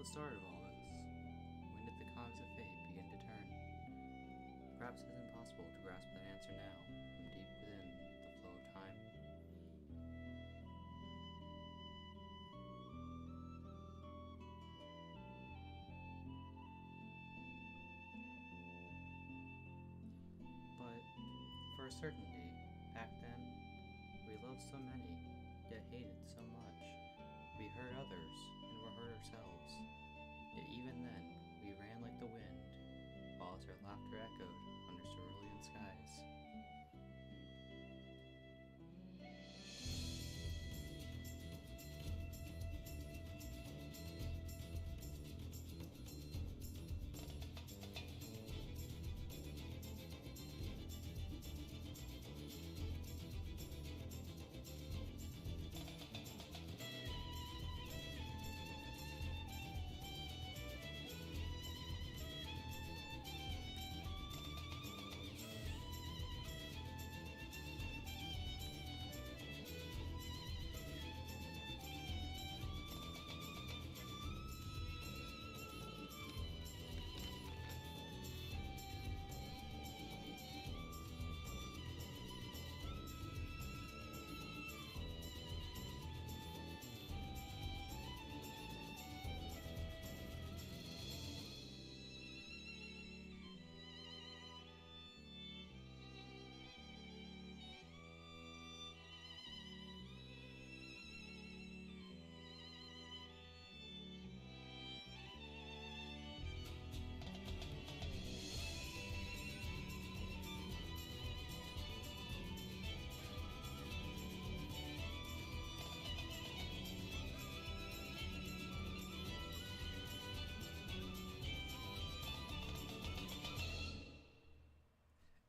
the start of all this? When did the cogs of fate begin to turn? Perhaps it is impossible to grasp that answer now, from deep within the flow of time. But, for a certainty, back then, we loved so many, yet hated so much. We hurt others, and were hurt ourselves. Yet even then, we ran like the wind, while as our laughter echoed under cerulean skies.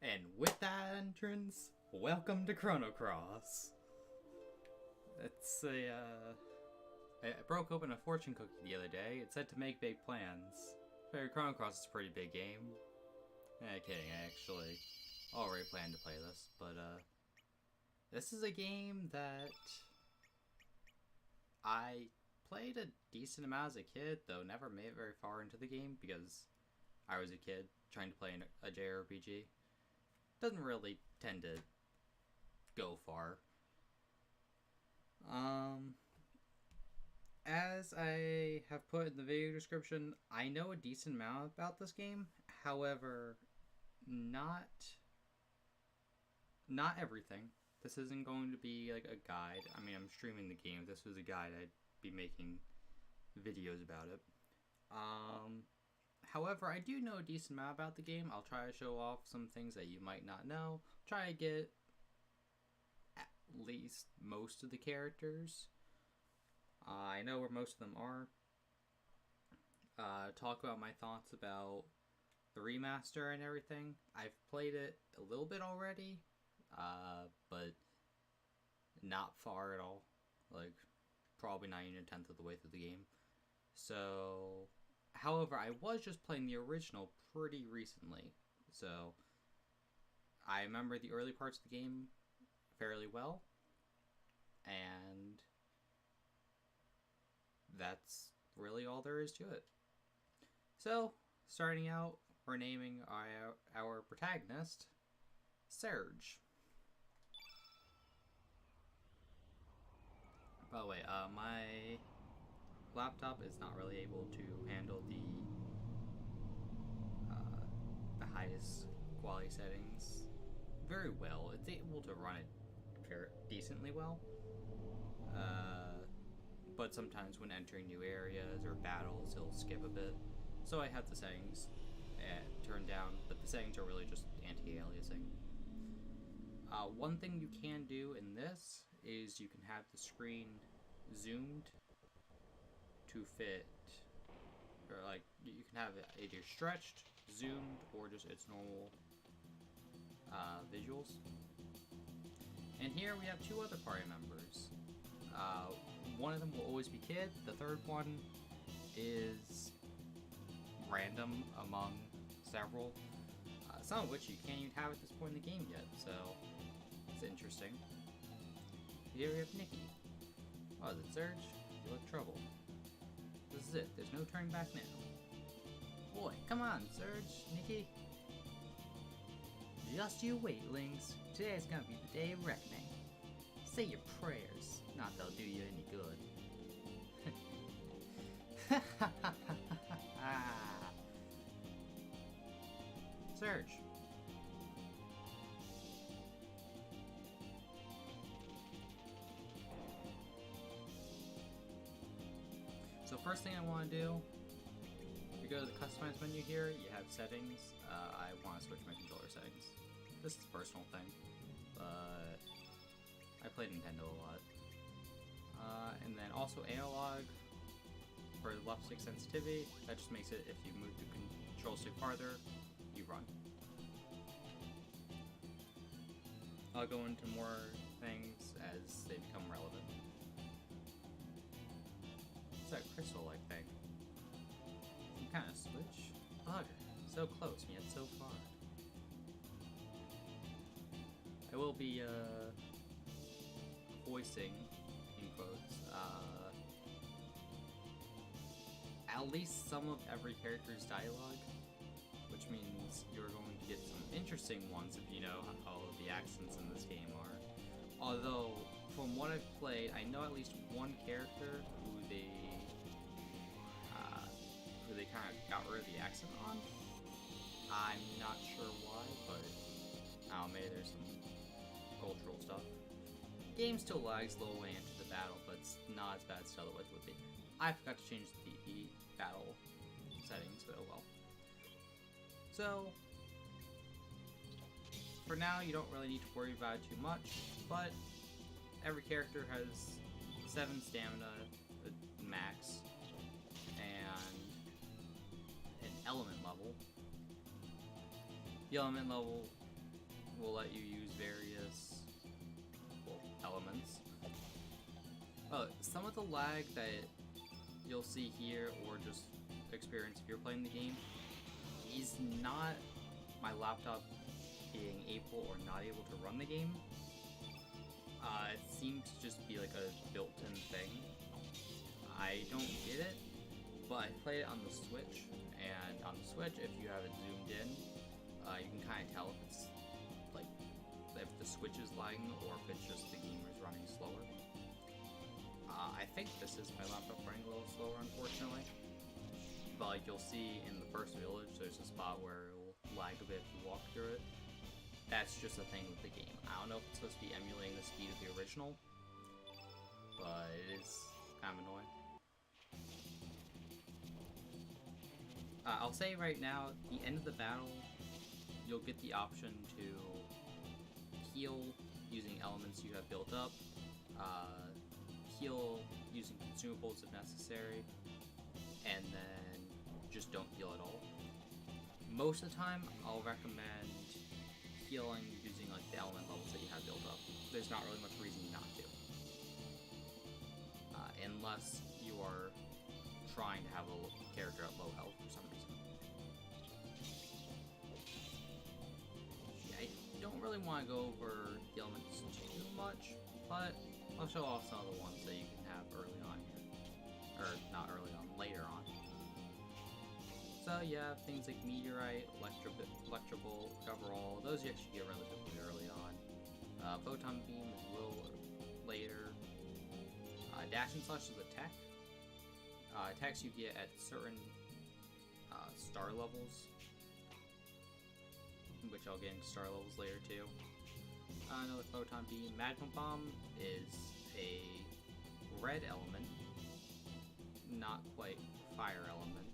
And with that entrance, welcome to Chrono Cross. It's I broke open a fortune cookie the other day. It said to make big plans. Figured Chrono Cross is a pretty big game. Kidding, I actually already planned to play this. But, this is a game that I played a decent amount as a kid, though never made it very far into the game because I was a kid trying to play a JRPG. Doesn't really tend to go far. As I have put in the video description, I know a decent amount about this game. However, not everything. This isn't going to be like a guide. I mean, I'm streaming the game. If this was a guide, I'd be making videos about it. However, I do know a decent amount about the game. I'll try to show off some things that you might not know. Try to get at least most of the characters. I know where most of them are. Talk about my thoughts about the remaster and everything. I've played it a little bit already, but not far at all. Like, probably not even a tenth of the way through the game. So, however, I was just playing the original pretty recently. So, I remember the early parts of the game fairly well. And that's really all there is to it. So, starting out, we're naming our protagonist Serge. By the way, my laptop is not really able to handle the highest quality settings very well. It's able to run it decently well. But sometimes when entering new areas or battles, it'll skip a bit. So I have the settings turned down, but the settings are really just anti-aliasing. One thing you can do in this is you can have the screen zoomed to fit, or like you can have it either stretched, zoomed, or just its normal visuals. And here we have two other party members. One of them will always be Kid. The third one is random among several, some of which you can't even have at this point in the game yet, so it's interesting. Here we have Nikki. Oh, is it Serge? You look troubled. This is it. There's no turning back now. Boy, come on, Surge, Nikki. Just you wait, Lings. Today's gonna be the day of reckoning. Say your prayers. Not they'll do you any good. Surge. So first thing I want to do, you go to the customize menu here, you have settings. I want to switch my controller settings. This is a personal thing, but I play Nintendo a lot. And then also analog for the left stick sensitivity. That just makes it, if you move the control stick farther, you run. I'll go into more things as they become relevant. What's that crystal-like thing? Some kind of switch? Bugger. So close and yet so far. I will be voicing, in quotes, at least some of every character's dialogue, which means you're going to get some interesting ones if you know how the accents in this game are. Although, from what I've played, I know at least one character who they kind of got rid of the accent on. I'm not sure why, but maybe there's some cultural stuff. Game still lags a little way into the battle, but it's not as bad as otherwise would be. I forgot to change the battle settings, but oh well. So, for now, you don't really need to worry about it too much, but every character has 7 stamina max, and an element level. The element level will let you use various elements. Some of the lag that you'll see here, or just experience if you're playing the game, is not my laptop being able or not able to run the game. It seems to just be like a built-in thing. I don't get it, but I play it on the Switch, and on the Switch, if you have it zoomed in, you can kind of tell if it's like if the Switch is lagging or if it's just the game is running slower. I think this is my laptop running a little slower, unfortunately. But like you'll see in the first village, there's a spot where it will lag a bit if you walk through it. That's just a thing with the game. I don't know if it's supposed to be emulating the speed of the original, but it is kind of annoying. I'll say right now, at the end of the battle, you'll get the option to heal using elements you have built up, heal using consumables if necessary, and then just don't heal at all. Most of the time, I'll recommend healing using like the element levels that you have built up. There's not really much reason not to. Unless you are trying to have a character at low health for some reason. Yeah, I don't really want to go over the elements too much, but I'll show off some of the ones that you can have early on here. Or not early on, later on. So yeah, things like Meteorite, Electrical, Coverall, those you actually get relatively early on. Photon Beam is a little later. Dash and Slash is a tech. Attacks you get at certain star levels, which I'll get into star levels later too. Another Photon Beam. Magma Bomb is a red element, not quite fire element.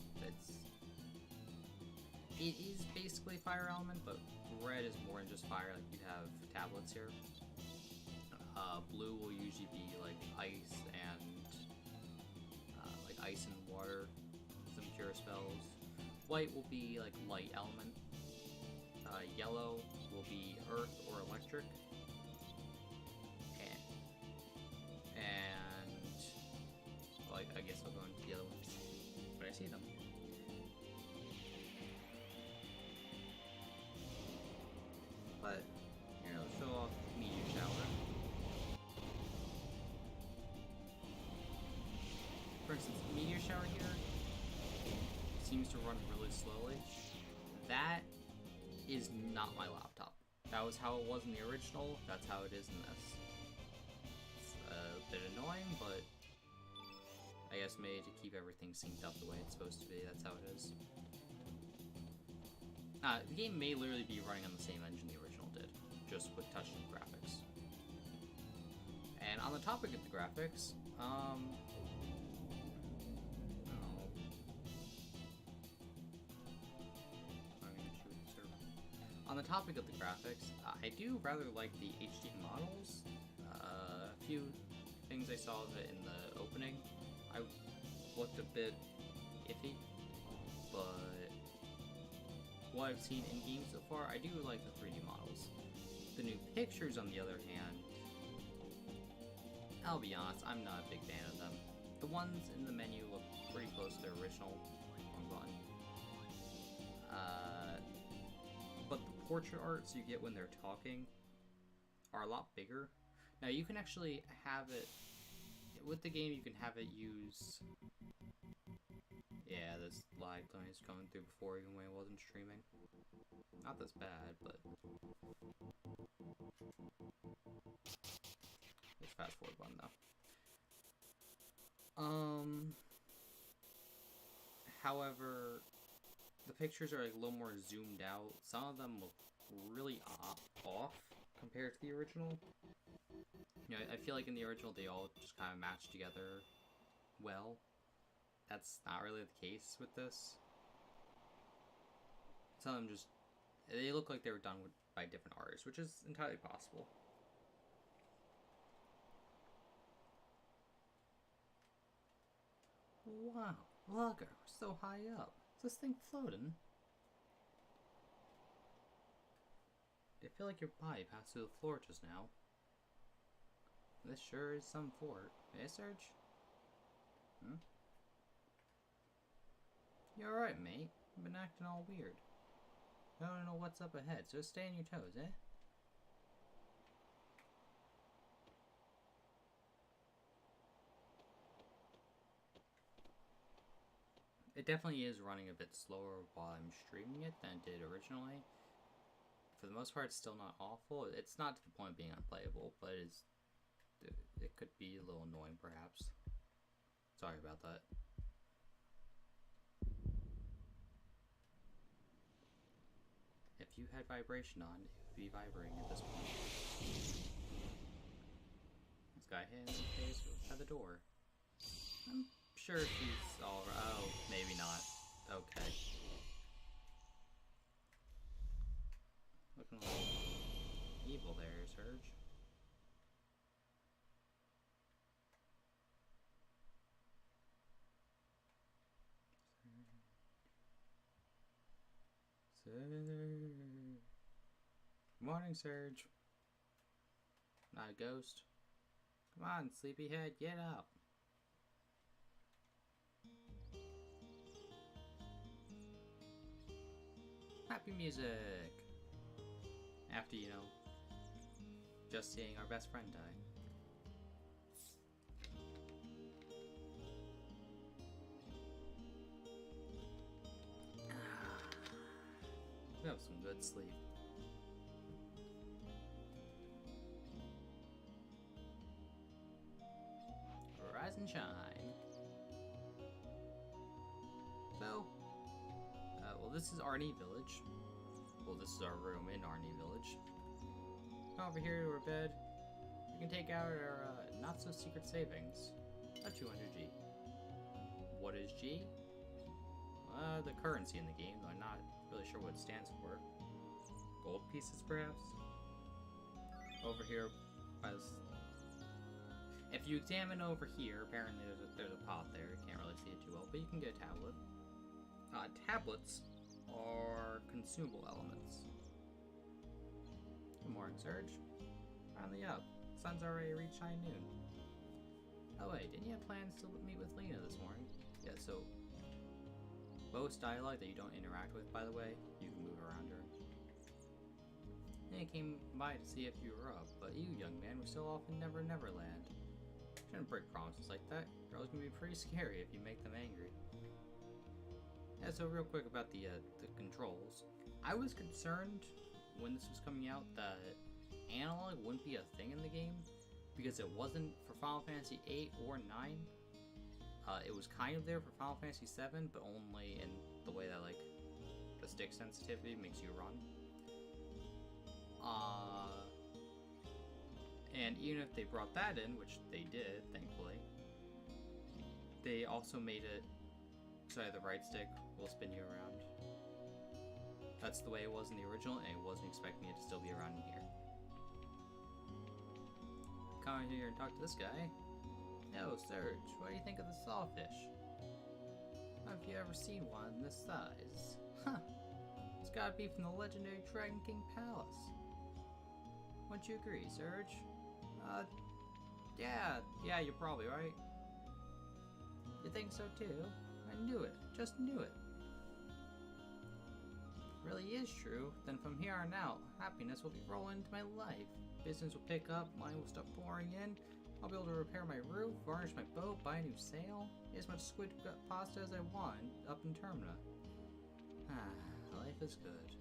It is basically fire element, but red is more than just fire. Like you have tablets here. Blue will usually be like ice and ice and water, some cure spells. White will be like light element. Yellow will be earth or electric. And well, I guess I'll go into the other ones when I see them. But here, I'll show off Meteor Shower. For instance, Meteor shower here seems to run really slowly. That is not my laptop. That was how it was in the original, that's how it is in this. It's a bit annoying, but I guess made to keep everything synced up the way it's supposed to be, that's how it is. The game may literally be running on the same engine the original did, just with touchscreen graphics. And on the topic of the graphics, on the topic of the graphics, I do rather like the HD models. A few things I saw of it in the opening, I looked a bit iffy, but what I've seen in games so far, I do like the 3D models. The new pictures, on the other hand, I'll be honest, I'm not a big fan of them. The ones in the menu look pretty close to their original. Wrong button. But the portrait arts you get when they're talking are a lot bigger. Now you can actually have it, with the game you can have it use, yeah, this lag noise going through before even when it wasn't streaming. Not this bad, but let's fast forward button though. However, the pictures are like a little more zoomed out. Some of them look really off compared to the original. You know, I feel like in the original they all just kind of match together well. That's not really the case with this. Some of them just, they look like they were done by different artists, which is entirely possible. Wow, look, we're so high up. Is this thing floating? I feel like your body passed through the floor just now. This sure is some fort. Eh, Serge? Hmm? You alright, mate? You've been acting all weird. I don't know what's up ahead, so stay on your toes, eh? It definitely is running a bit slower while I'm streaming it than it did originally. For the most part, it's still not awful. It's not to the point of being unplayable, but it could be a little annoying, perhaps. Sorry about that. If you had vibration on, it would be vibrating at this point. This guy hit in the face at the door. I'm sure she's alright. Oh, maybe not. Okay. Looking a little evil there, Serge. Serge. Morning, Serge. Not a ghost. Come on, sleepyhead, get up. Happy music! After, you know, just seeing our best friend die. We have some good sleep. Rise and shine. So, well, this is Arnie Village. Well, this is our room in Arnie Village. Come over here to our bed. We can take out our not-so-secret savings. A 200G. What is G? The currency in the game, though I'm not really sure what it stands for. Gold pieces, perhaps? Over here, if you examine over here, apparently there's a pot there. You can't really see it too well, but you can get a tablet. Tablets are consumable elements. Good morning, Serge. Finally up. Sun's already reached high noon. Oh wait, didn't you have plans to meet with Lena this morning? Yeah, so most dialogue that you don't interact with, by the way, you can move around her. Then I came by to see if you were up, but you, young man, were still off in Never Never Land. Shouldn't break promises like that. Girls can be pretty scary if you make them angry. Yeah, so real quick about the controls. I was concerned when this was coming out that analog wouldn't be a thing in the game because it wasn't for Final Fantasy 8 or 9. It was kind of there for Final Fantasy 7, but only in the way that like the stick sensitivity makes you run. And even if they brought that in, which they did, thankfully, they also made it so the right stick will spin you around. That's the way it was in the original, and I wasn't expecting it to still be around in here. Come in here and talk to this guy. Yo, Serge, what do you think of the sawfish? Have you ever seen one this size? Huh. It's gotta be from the legendary Dragon King Palace. Wouldn't you agree, Serge? Yeah, you're probably right. You think so too? I knew it. Just knew it. Really is true, then from here on out, happiness will be rolling into my life. Business will pick up, money will start pouring in, I'll be able to repair my roof, varnish my boat, buy a new sail, eat as much squid pasta as I want up in Termina. Life is good.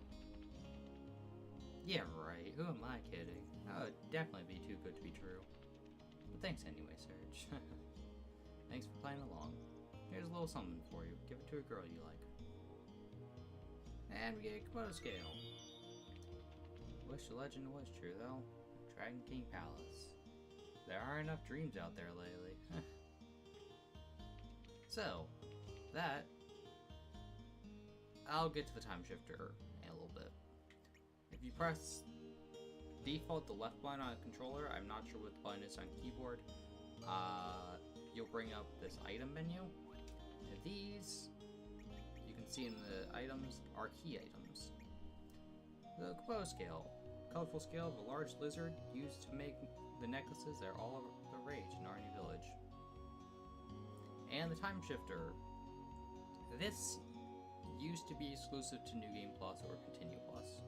Yeah, right, who am I kidding? That would definitely be too good to be true. But thanks anyway, Serge. Thanks for playing along. Here's a little something for you. Give it to a girl you like. And we get a Chrono scale. Wish the legend was true though. Dragon King Palace. There aren't enough dreams out there lately. So, that... I'll get to the time shifter in a little bit. If you press default the left button on a controller, I'm not sure what the button is on keyboard, you'll bring up this item menu. And these, you can see in the items, are key items. The Chrono scale. Colorful scale of a large lizard used to make the necklaces that are all over the rage in Arnie Village. And the time shifter. This used to be exclusive to New Game Plus or Continue Plus.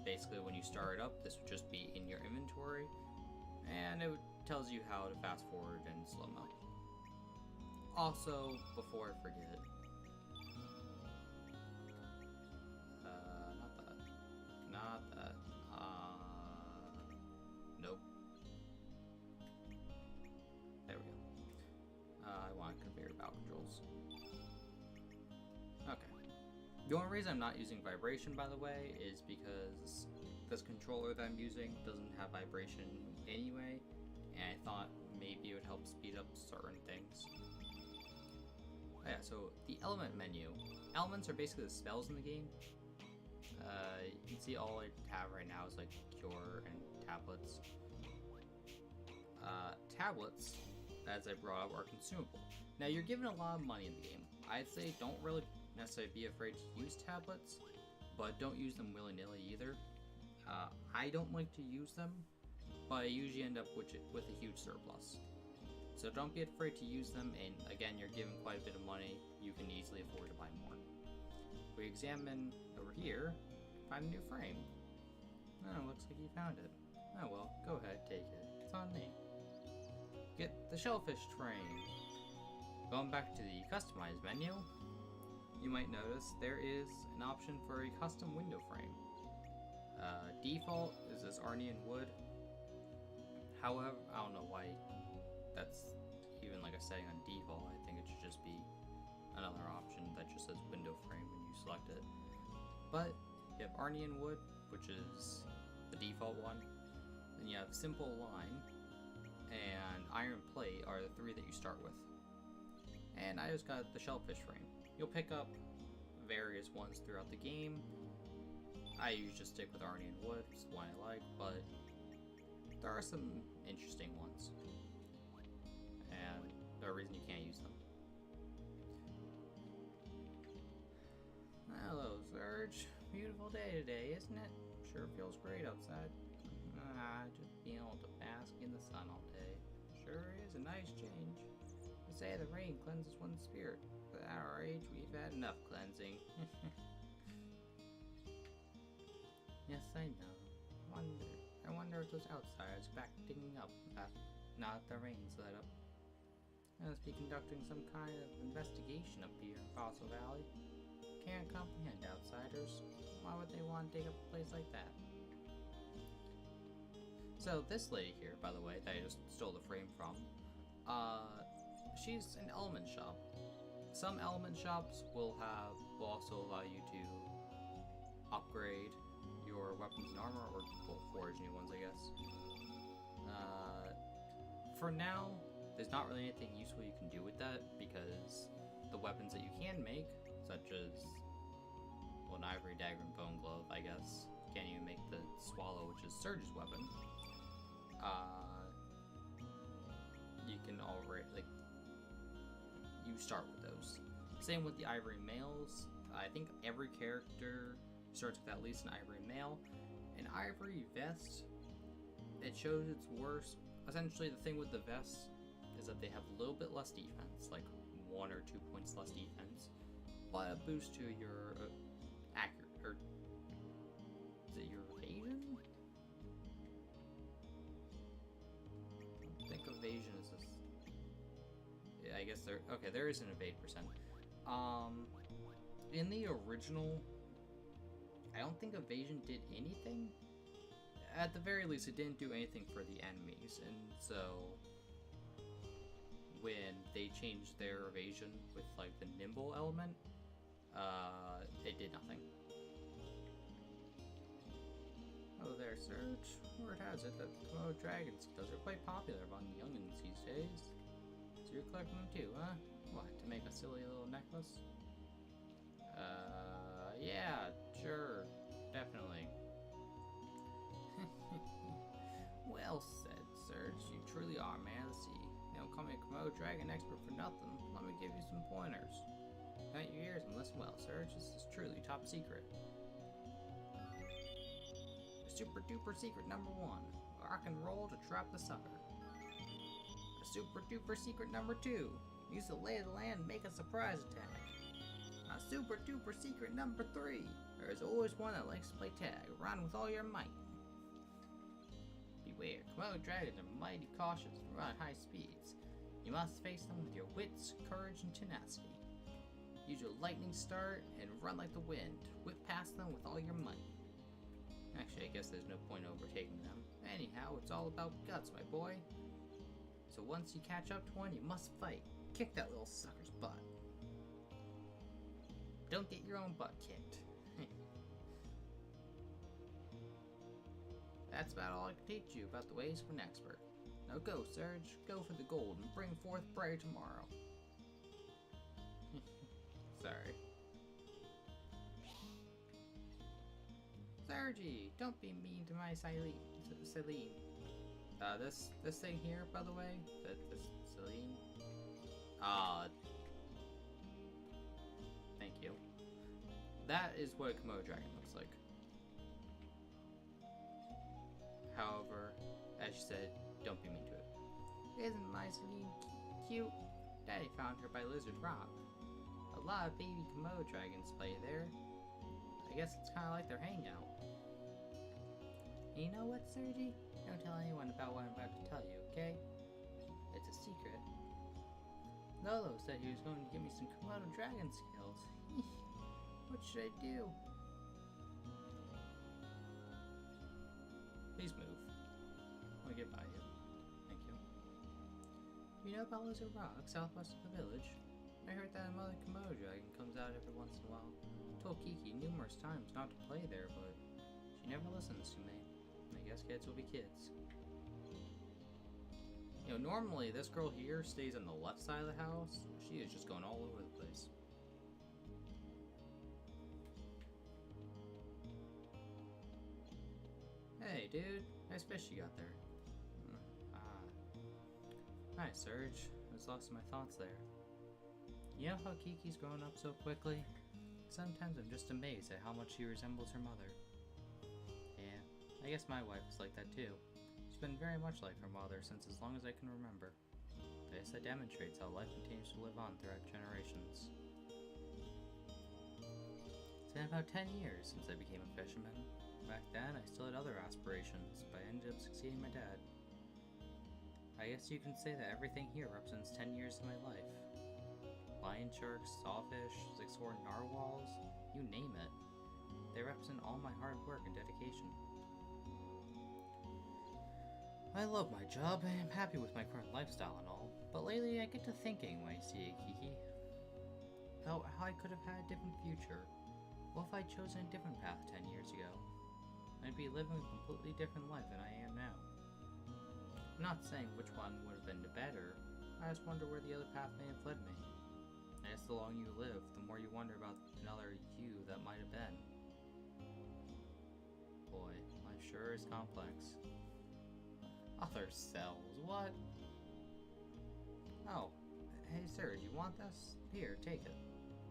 Basically, when you start it up, this would just be in your inventory, and it tells you how to fast forward and slow mo. Also, before I forget, not that, nope. There we go. I want conveyor belt controls. Okay. The only reason I'm not using vibration, by the way, is because this controller that I'm using doesn't have vibration anyway, and I thought maybe it would help speed up certain things. Yeah, so the element menu. Elements are basically the spells in the game. You can see all I have right now is like Cure and Tablets. Tablets, as I brought up, are consumable. Now you're given a lot of money in the game. I'd say don't really necessarily be afraid to use tablets, but don't use them willy-nilly either. I don't like to use them, but I usually end up with a huge surplus. So don't be afraid to use them, and again, you're given quite a bit of money, you can easily afford to buy more. We examine over here, find a new frame. Oh, looks like you found it. Oh well, go ahead, take it. It's on me. Get the shellfish frame. Going back to the customize menu, you might notice there is an option for a custom window frame. Default is this Arnian wood. However, I don't know why that's even like a setting on default. I think it should just be another option that just says window frame when you select it. But you have Arnian wood, which is the default one. Then you have simple line and iron plate are the three that you start with. And I just got the shellfish frame. You'll pick up various ones throughout the game. I usually just stick with Arnian wood, it's the one I like, but there are some interesting ones. And there's a reason you can't use them. Hello, Serge. Beautiful day today, isn't it? Sure feels great outside. Just being able to bask in the sun all day. Sure is a nice change. They say the rain cleanses one's spirit, but at our age we've had enough cleansing. Yes, I know. I wonder if those outsiders are back digging up now that the rain's let up. I must be conducting some kind of investigation up here in Fossil Valley. Can't comprehend outsiders. Why would they want to dig up a place like that? So this lady here, by the way, that I just stole the frame from, she's an element shop. Some element shops will also allow you to upgrade your weapons and armor, or forge new ones, I guess. For now, there's not really anything useful you can do with that, because the weapons that you can make, such as, well, an ivory dagger and bone glove, I guess, you can't even make the swallow, which is Surge's weapon. You can already, like, you start with those. Same with the ivory mails. I think every character starts with at least an ivory mail. An ivory vest, it shows its worst. Essentially, the thing with the vests is that they have a little bit less defense, like 1 or 2 points less defense, but a boost to your accurate, or is it your evasion? I think evasion is this. Yeah, I guess there is an evade percent. In the original, I don't think evasion did anything. At the very least, it didn't do anything for the enemies, and so when they changed their evasion with like the nimble element, it did nothing. Oh there, Surge. Word has it that the Komodo dragon skills are quite popular among the youngins these days. So you're collecting them too, huh? What, to make a silly little necklace? Yeah, sure, definitely. Well said, Surge. You truly are a man of the sea. You don't call me a Komodo dragon expert for nothing. Let me give you some pointers. Count your ears and listen well, Surge. This is truly top secret. Super duper secret number 1. Rock and roll to trap the sucker. A super duper secret number 2. Use the lay of the land and make a surprise attack. A super duper secret number 3. There is always one that likes to play tag. Run with all your might. Beware, Komodo dragons are mighty cautious and run at high speeds. You must face them with your wits, courage, and tenacity. Use your lightning start and run like the wind. Whip past them with all your might. Actually, I guess there's no point overtaking them. Anyhow, it's all about guts, my boy. So once you catch up to one, you must fight. Kick that little sucker's butt. Don't get your own butt kicked. That's about all I can teach you about the ways of an expert. Now go, Surge. Go for the gold and bring forth prey tomorrow. Sorry. Surgy, don't be mean to my Celine. This thing here, by the way, this Celine. Thank you. That is what a Komodo dragon looks like. However, as you said, don't be mean to it. Isn't my Celine cute? Daddy found her by Lizard Rock. A lot of baby Komodo dragons play there. I guess it's kind of like their hangout. And you know what, Sergi? Don't tell anyone about what I'm about to tell you, okay? It's a secret. Lolo said he was going to give me some Komodo dragon skills. What should I do? Please move. I want to get by you. Thank you. You know about Lizard Rock, southwest of the village? I heard that a mother Komodo dragon comes out every once in a while. I told Kiki numerous times not to play there, but she never listens to me. I guess kids will be kids. You know, normally this girl here stays on the left side of the house. She is just going all over the place. Hey, dude. Nice fish you got there. Hi, Surge. I was lost in my thoughts there. You know how Kiki's grown up so quickly? Sometimes I'm just amazed at how much she resembles her mother. Yeah, I guess my wife is like that too. She's been very much like her mother since as long as I can remember. I guess that demonstrates how life continues to live on throughout generations. It's been about 10 years since I became a fisherman. back then, I still had other aspirations, but I ended up succeeding my dad. I guess you can say that everything here represents 10 years of my life. Lion sharks, sawfish, six-horned narwhals, you name it. They represent all my hard work and dedication. I love my job, and I'm happy with my current lifestyle and all, but lately I get to thinking when I see Kiki. How I could have had a different future. What if I'd chosen a different path 10 years ago? I'd be living a completely different life than I am now. I'm not saying which one would have been the better, I just wonder where the other path may have led me. I guess the longer you live, the more you wonder about another you that might have been. Boy, life sure is complex. Other cells, what? Oh, hey sir, do you want this? Here, take it.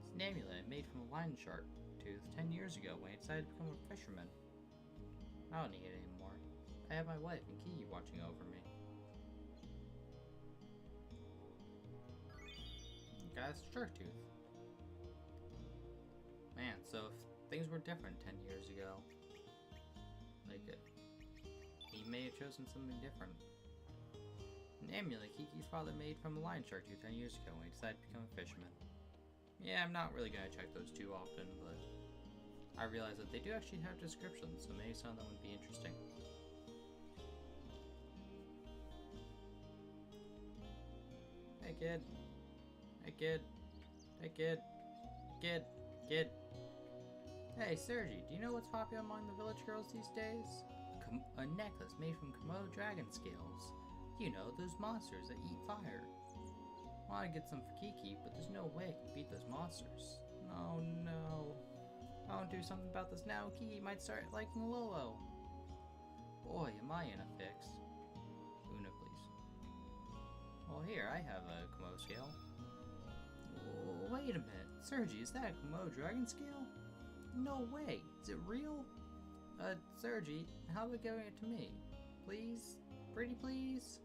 It's an amulet made from a lion shark tooth 10 years ago when I decided to become a fisherman. I don't need it anymore. I have my wife and Kiki watching over me. Got a shark tooth. Man, so if things were different 10 years ago, like, he may have chosen something different. An amulet Kiki's father made from a lion shark tooth 10 years ago when he decided to become a fisherman. Yeah, I'm not really gonna check those too often, but I realize that they do actually have descriptions, so maybe some of them would be interesting. Hey kid. Hey kid. Hey kid. Kid. Kid. Hey Sergi, do you know what's popular among the village girls these days? A necklace made from Komodo dragon scales. You know, those monsters that eat fire. I want to get some for Kiki, but there's no way I can beat those monsters. Oh no. If I don't do something about this now, Kiki might start liking Lolo. Boy, am I in a fix. Una, please. Well, here, I have a Komodo scale. Oh, wait a minute. Sergi, is that a Komodo dragon scale? No way. Is it real? Sergi, how about giving it to me? Please? Pretty please?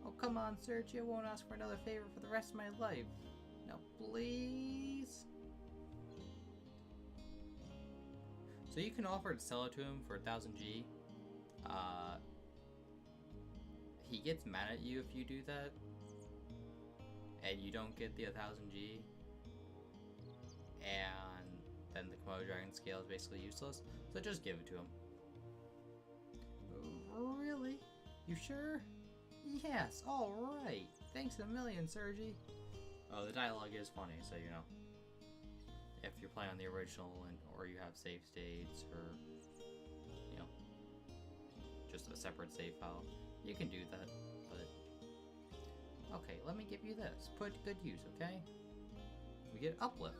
Oh, come on, Sergi. I won't ask for another favor for the rest of my life. Now, please? So you can offer to sell it to him for 1000 G. He gets mad at you if you do that. And you don't get the 1000 G. And then the Komodo dragon scale is basically useless. So just give it to him. Really? You sure? Yes, alright. Thanks a million, Sergi. Oh, the dialogue is funny, so you know. If you're playing on the original or you have save states or, you know, just a separate save file, you can do that, but... Okay, let me give you this. Put it to good use, okay? We get uplift.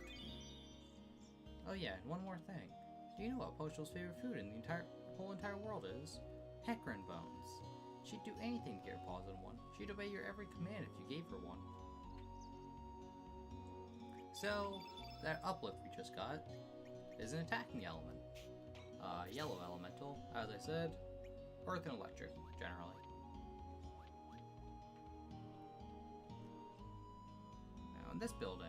Oh yeah, and one more thing. Do you know what Postal's favorite food in the whole entire world is? Hecarim bones. She'd do anything to get her paws on one. She'd obey your every command if you gave her one. So, that uplift we just got is an attacking element. Yellow elemental, as I said, earth and electric, generally. Now in this building,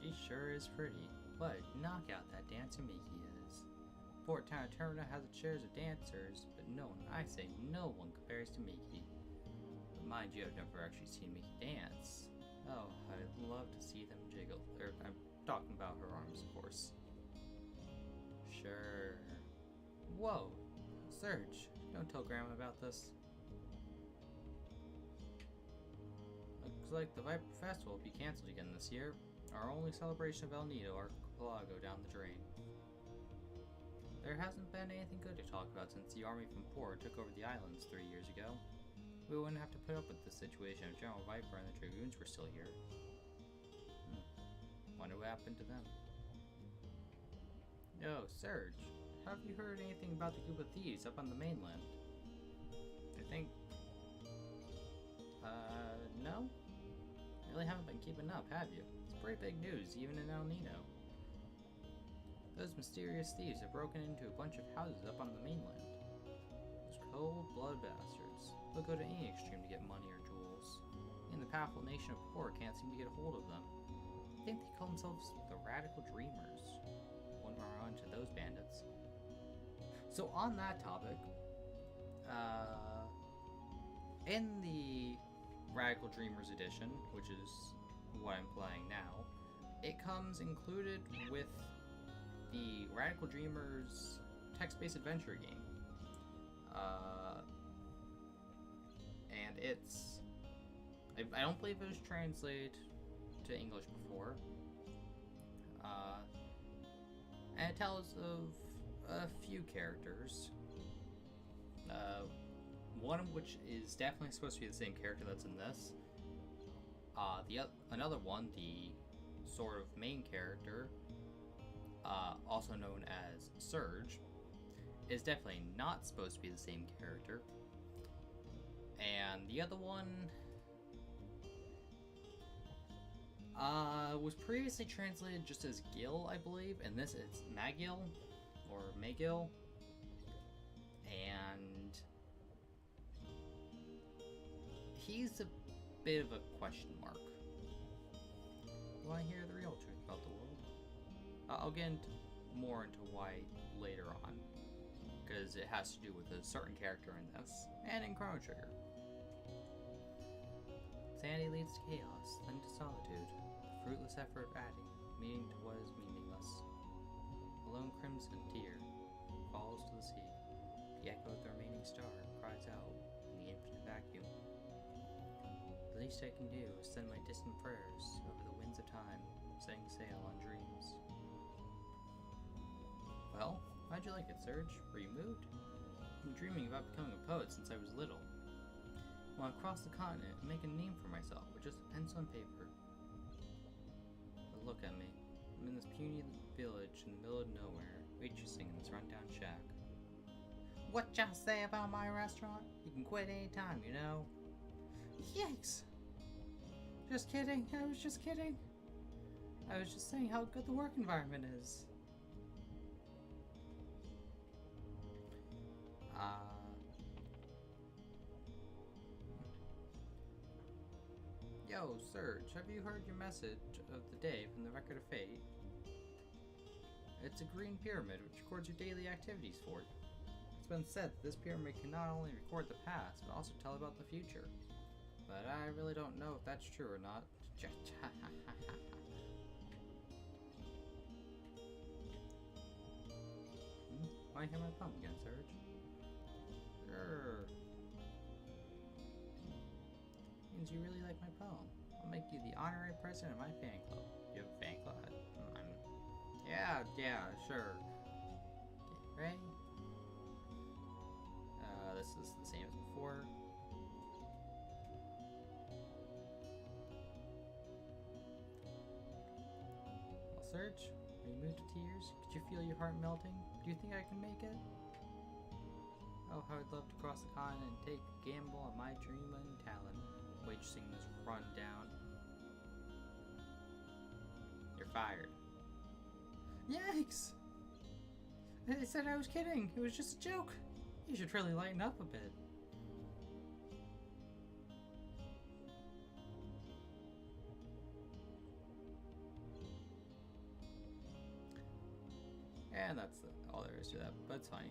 she sure is pretty. What a knockout that dancer Miki is. Port Town Terminal has its shares of dancers, but no one, I say no one compares to Miki. But mind you, I've never actually seen Miki dance. Oh, I'd love to see them jiggle. I'm talking about her arms, of course. Sure. Whoa, Serge, don't tell Grandma about this. Looks like the Viper Festival will be cancelled again this year. Our only celebration of El Nido archipelago down the drain. There hasn't been anything good to talk about since the army from Port took over the islands 3 years ago. We wouldn't have to put up with this situation if General Viper and the Dragoons were still here. Wonder what happened to them. Yo, Serge, have you heard anything about the group of thieves up on the mainland? I think... no? You really haven't been keeping up, have you? It's pretty big news, even in El Nido. Those mysterious thieves have broken into a bunch of houses up on the mainland. Those cold-blooded bastards. They'll go to any extreme to get money or jewels. And the powerful nation of Port can't seem to get a hold of them. themselves the Radical Dreamers. Wonder on to those bandits. So on that topic, in the Radical Dreamers edition, which is what I'm playing now, it comes included with the Radical Dreamers text-based adventure game. And it's... I don't believe it was translated to English before. And it tells of a few characters. One of which is definitely supposed to be the same character that's in this. Another one, the sort of main character, also known as Surge, is definitely not supposed to be the same character. And the other one was previously translated just as Gil, I believe, and this it's Magil, or Magil. And he's a bit of a question mark. Do I hear the real truth about the world? I'll get more into why later on, because it has to do with a certain character in this, and in Chrono Trigger. Sanity leads to chaos, then to solitude. The fruitless effort of adding meaning to what is meaningless. A lone crimson tear falls to the sea. The echo of the remaining star cries out in the infinite vacuum. The least I can do is send my distant prayers over the winds of time, setting sail on dreams. Well, how'd you like it, Surge? Were you moved? I've been dreaming about becoming a poet since I was little. I want to cross the continent and make a name for myself with just a pencil and paper. But look at me. I'm in this puny village in the middle of nowhere, waitressing in this rundown shack. What y'all say about my restaurant? You can quit anytime, you know? Yikes! Just kidding, I was just kidding. I was just saying how good the work environment is. Yo, Surge, have you heard your message of the day from the Record of Fate? It's a green pyramid which records your daily activities for you. It's been said that this pyramid can not only record the past, but also tell about the future. But I really don't know if that's true or not. Why hear my pump again, Surge? Grrr. Means you really like my poem. I'll make you the honorary president of my fan club. You have a fan club? Yeah, sure. Okay, ready? This is the same as before. Well, Surge, are you moved to tears? Could you feel your heart melting? Do you think I can make it? Oh, how I'd love to cross the continent and take a gamble on my dream and talent. Waitressing this run down. You're fired. Yikes! They said I was kidding. It was just a joke. You should really lighten up a bit. And that's all there is to that, but it's funny.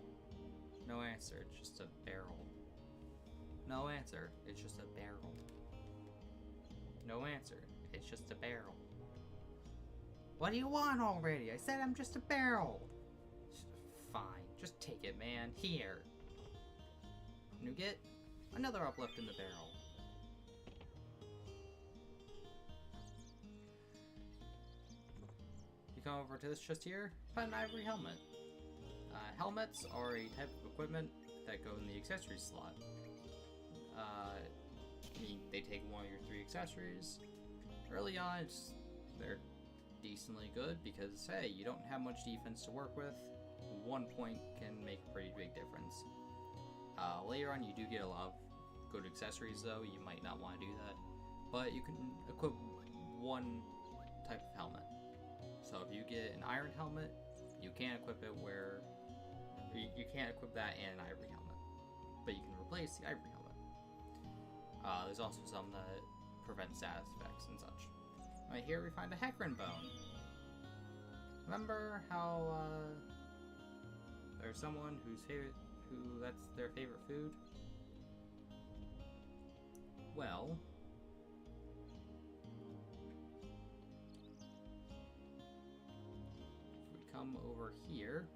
No answer, it's just a barrel. No answer, it's just a barrel. No answer, it's just a barrel. What do you want already? I said I'm just a barrel. Fine, just take it, man. Here. You get another uplift in the barrel. You come over to this chest here, find an ivory helmet. Helmets are a type of equipment that go in the accessories slot. They take one of your 3 accessories. Early on, they're decently good because, hey, you don't have much defense to work with. 1 point can make a pretty big difference. Later on, you do get a lot of good accessories, though. You might not want to do that. But you can equip one type of helmet. So if you get an iron helmet, you can't equip it where... You can't equip that and an ivory helmet. But you can replace the ivory helmet. There's also some that prevent status effects and such. Right here we find a Hecarim bone. Remember how there's someone who that's their favorite food? Well, if we come over here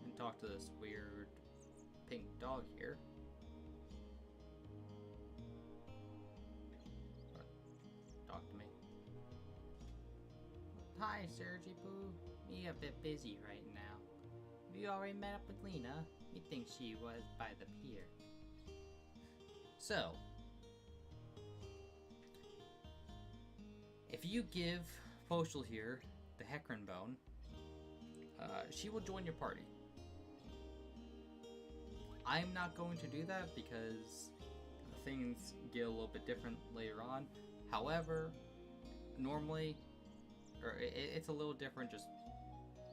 and talk to this weird pink dog here. Talk to me. Hi, Sergi Poo. Me a bit busy right now. You already met up with Lena? You think she was by the pier. So, if you give Postal here the Hecarim Bone, she will join your party. I'm not going to do that because things get a little bit different later on. However, normally, or it's a little different, just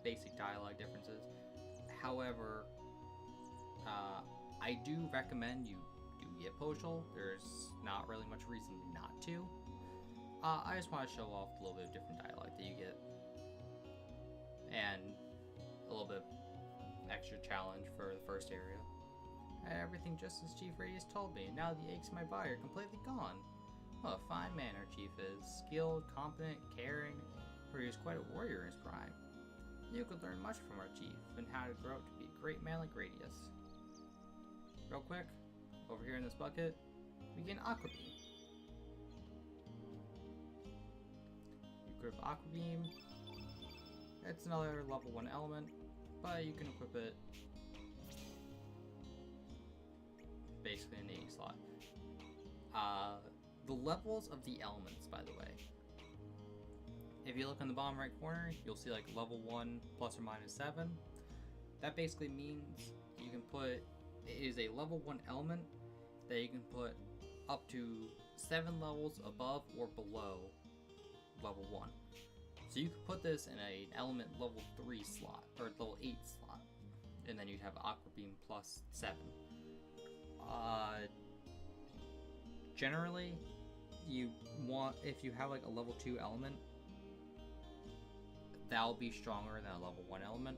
basic dialogue differences. However, I do recommend you do get Postal. There's not really much reason not to. I just want to show off a little bit of different dialogue that you get. And a little bit extra challenge for the first area. Everything just as Chief Radius told me. Now the aches in my body are completely gone. What a fine man our Chief is. Skilled, competent, caring, for he was quite a warrior in his prime. You could learn much from our Chief, and how to grow up to be a great man like Radius. Real quick, over here in this bucket, we get an Aqua Beam. You equip Aqua Beam. It's another level 1 element, but you can equip it basically in any slot. The levels of the elements, by the way. If you look in the bottom right corner, you'll see like level 1 plus or minus 7. That basically means you can put, it is a level 1 element that you can put up to 7 levels above or below level 1. So you could put this in an element level 3 slot, or level 8 slot, and then you'd have Aqua Beam plus 7. Generally, you want, if you have like a level 2 element, that'll be stronger than a level 1 element,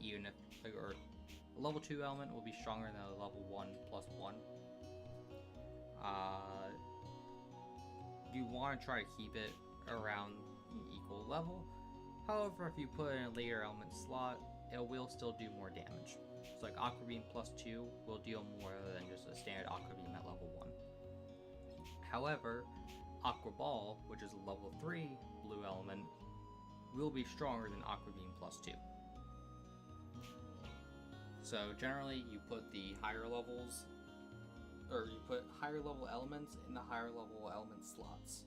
even if, or a level 2 element will be stronger than a level 1 plus 1. You want to try to keep it around an equal level. However, if you put in a later element slot, it will still do more damage. So like Aqua Beam plus 2 will deal more than just a standard Aqua Beam at level 1. However, Aqua Ball, which is a level 3 blue element, will be stronger than Aqua Beam plus 2. So generally you put the higher levels, or you put higher level elements in the higher level element slots.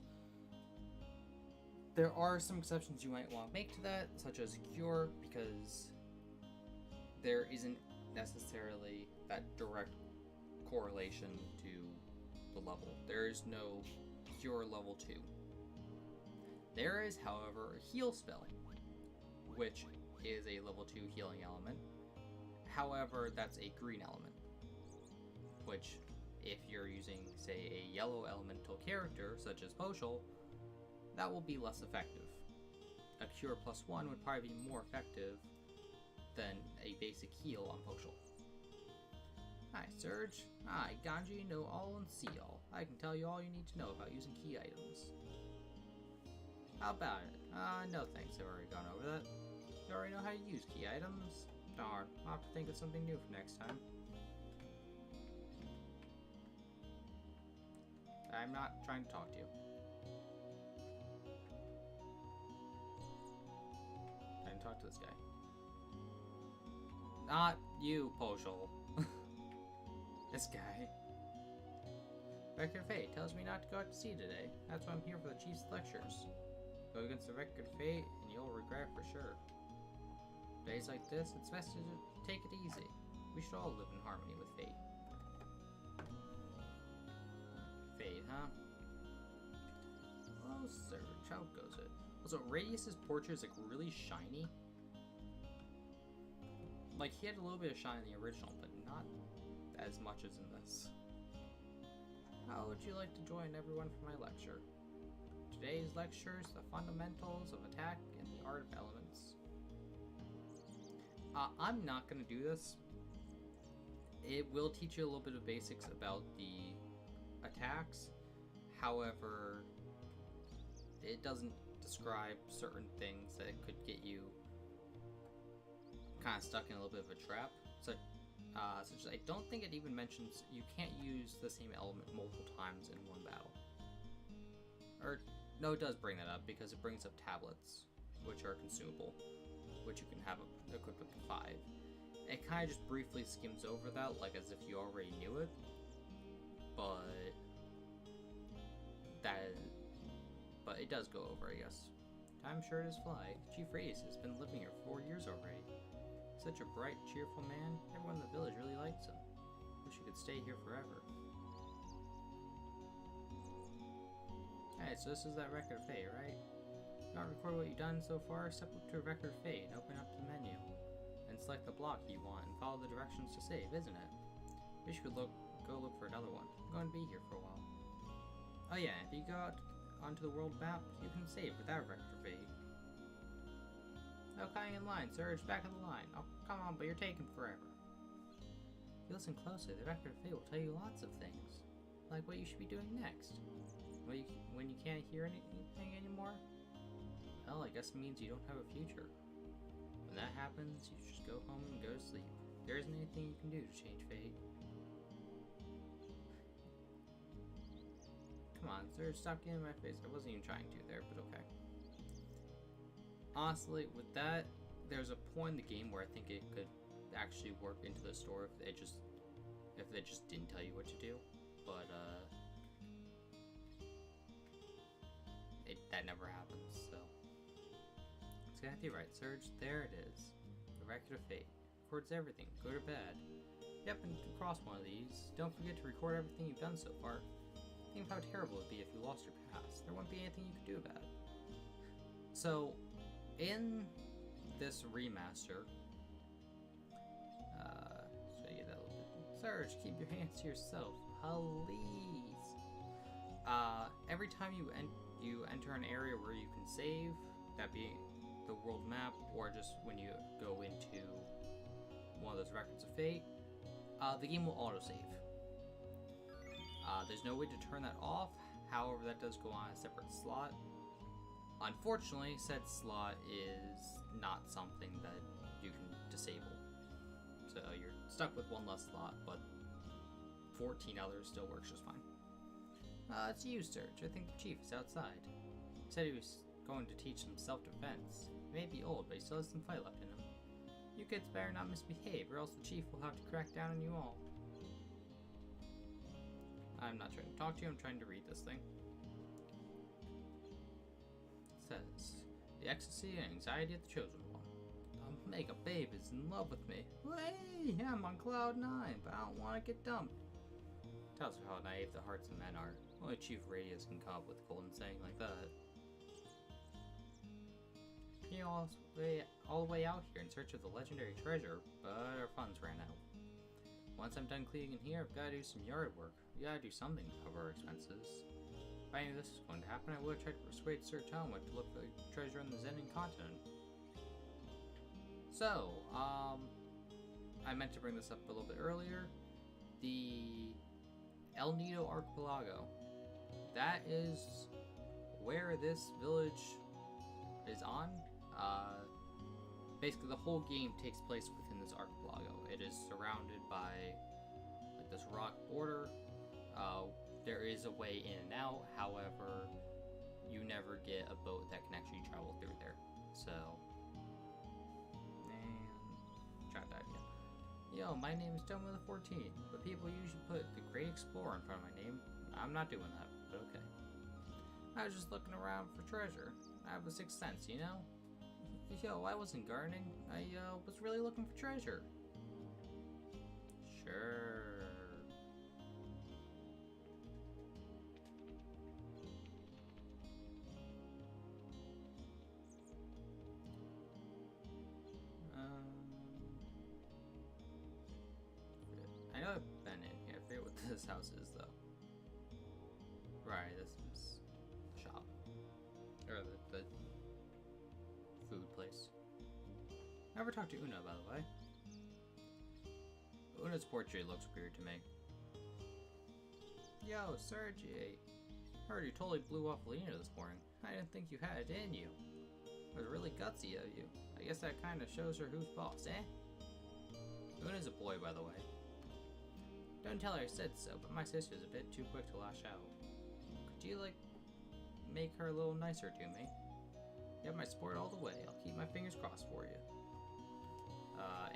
There are some exceptions you might want to make to that, such as Cure, because there isn't necessarily that direct correlation to the level. There is no Cure level 2. There is, however, a Heal spell, which is a level 2 healing element. However, that's a green element, which, if you're using, say, a yellow elemental character, such as Poshul, that will be less effective. A Cure plus 1 would probably be more effective than a basic heal on Poshul. Hi, Surge. I, Ganji, know all and see all. I can tell you all you need to know about using key items. How about it? No thanks, I've already gone over that. You already know how to use key items? Darn, I'll have to think of something new for next time. I'm not trying to talk to you. I can talk to this guy. Not you, Poshul. This guy. Record of Fate tells me not to go out to sea today. That's why I'm here for the Chief's lectures. Go against the Record of Fate, and you'll regret for sure. Days like this, it's best to take it easy. We should all live in harmony with fate. Fate, huh? Oh, Surge, how goes it? Also, Radius's portrait is like really shiny. Like, he had a little bit of shine in the original, but not as much as in this. How would you like to join everyone for my lecture? Today's lecture is the fundamentals of attack and the art of elements. I'm not going to do this. It will teach you a little bit of basics about the attacks. However, it doesn't describe certain things that could get you kind of stuck in a little bit of a trap. Such as I don't think it even mentions you can't use the same element multiple times in one battle. Or, no, it does bring that up because it brings up tablets, which are consumable, which you can have equipped up to 5. It kind of just briefly skims over that, like as if you already knew it, but it does go over, I guess. Time sure does fly. Chief Radius has been living here 4 years already. Such a bright, cheerful man. Everyone in the village really likes him. Wish he could stay here forever. Hey, so this is that record of fate, right? Not record what you've done so far, step up to a record of fate and open up the menu. And select the block you want and follow the directions to save, isn't it? Wish you could go look for another one. I'm going to be here for a while. Oh yeah, if you go out onto the world map, you can save without record of fate. Okay, in line, Surge, back in the line. Oh, come on, but you're taking forever. If you listen closely, the record of fate will tell you lots of things. Like what you should be doing next. When you can't hear anything anymore? Well, I guess it means you don't have a future. When that happens, you just go home and go to sleep. There isn't anything you can do to change fate. Come on, Surge, stop getting in my face. I wasn't even trying to there, but okay. Honestly, with that, there's a point in the game where I think it could actually work into the story if they just didn't tell you what to do. But that never happens. So it's exactly right, Surge. There it is, the record of fate. Records everything. Go to bed. Yep, and to cross one of these. Don't forget to record everything you've done so far. Think of how terrible it'd be if you lost your past. There wouldn't be anything you could do about it. So, in this remaster, show you that a little bit. Surge, keep your hands to yourself, please. Every time you enter an area where you can save, that being the world map, or just when you go into one of those records of fate, the game will autosave. There's no way to turn that off, however that does go on a separate slot. Unfortunately, said slot is not something that you can disable. So you're stuck with one less slot, but 14 others still works just fine. It's you, Surge. I think the chief is outside. He said he was going to teach some self-defense. He may be old, but he still has some fight left in him. You kids better not misbehave, or else the chief will have to crack down on you all. I'm not trying to talk to you, I'm trying to read this thing. It says, the ecstasy and anxiety of the chosen one. The Omega babe is in love with me. Hey, I'm on cloud 9, but I don't want to get dumped. Tells you how naive the hearts of men are. Only Chief Radius can come up with a golden saying like that. Came all the way out here in search of the legendary treasure, but our funds ran out. Once I'm done cleaning in here, I've got to do some yard work. We gotta do something to cover our expenses. If I knew this was going to happen, I would have tried to persuade Sir Talmud to look for the treasure on the Zenin continent. So, I meant to bring this up a little bit earlier. The El Nido Archipelago. That is where this village is on. Basically, the whole game takes place within this archipelago. It is surrounded by like this rock border. There is a way in and out, however, you never get a boat that can actually travel through there. So, and try that again. Yo, my name is Tomo the 14, but people usually put the Great Explorer in front of my name. I'm not doing that, but okay. I was just looking around for treasure. I have a sixth sense, you know? Yo, I wasn't gardening. I was really looking for treasure. Sure. I know I've been in here. I forget what this house is, though. business shop. Or the food place. Never talked to Una, by the way. Una's portrait looks weird to me. Yo, Sergey. Heard you totally blew off Lena this morning. I didn't think you had it in you. It was really gutsy of you. I guess that kind of shows her who's boss, eh? Una's a boy, by the way. Don't tell her I said so, but my sister's a bit too quick to lash out. Could you, like, make her a little nicer to me? You have my support all the way. I'll keep my fingers crossed for you.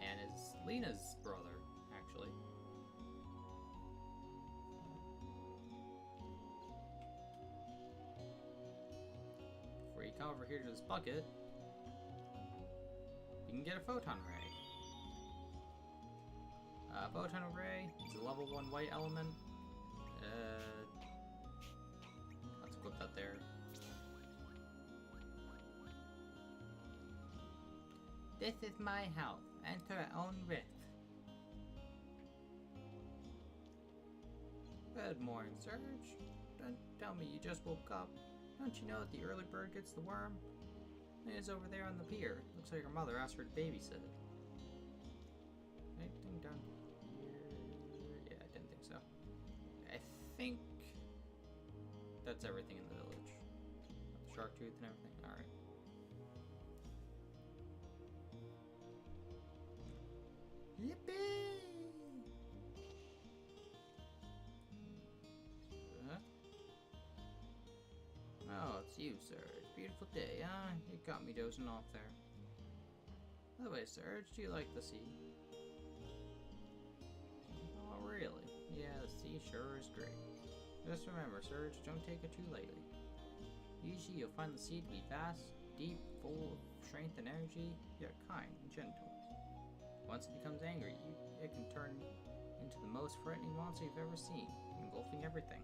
And is Lena's brother, actually. Before you come over here to this bucket, you can get a photon ray. Photon ray is a level 1 white element. Let's equip that there. This is my house. Enter at own risk. Good morning, Serge. Don't tell me you just woke up. Don't you know that the early bird gets the worm? Lena's over there on the pier. Looks like her mother asked her to babysit. Anything down here? Yeah, I didn't think so. I think that's everything in the village. The shark tooth and everything. Alright. Yippee! Oh, it's you, Serge. Beautiful day, huh? You got me dozing off there. By the way, Serge, do you like the sea? Oh, really? Yeah, the sea sure is great. Just remember, Serge, don't take it too lightly. Usually you'll find the sea to be vast, deep, full of strength and energy, yet kind and gentle. Once it becomes angry, it can turn into the most frightening monster you've ever seen, engulfing everything.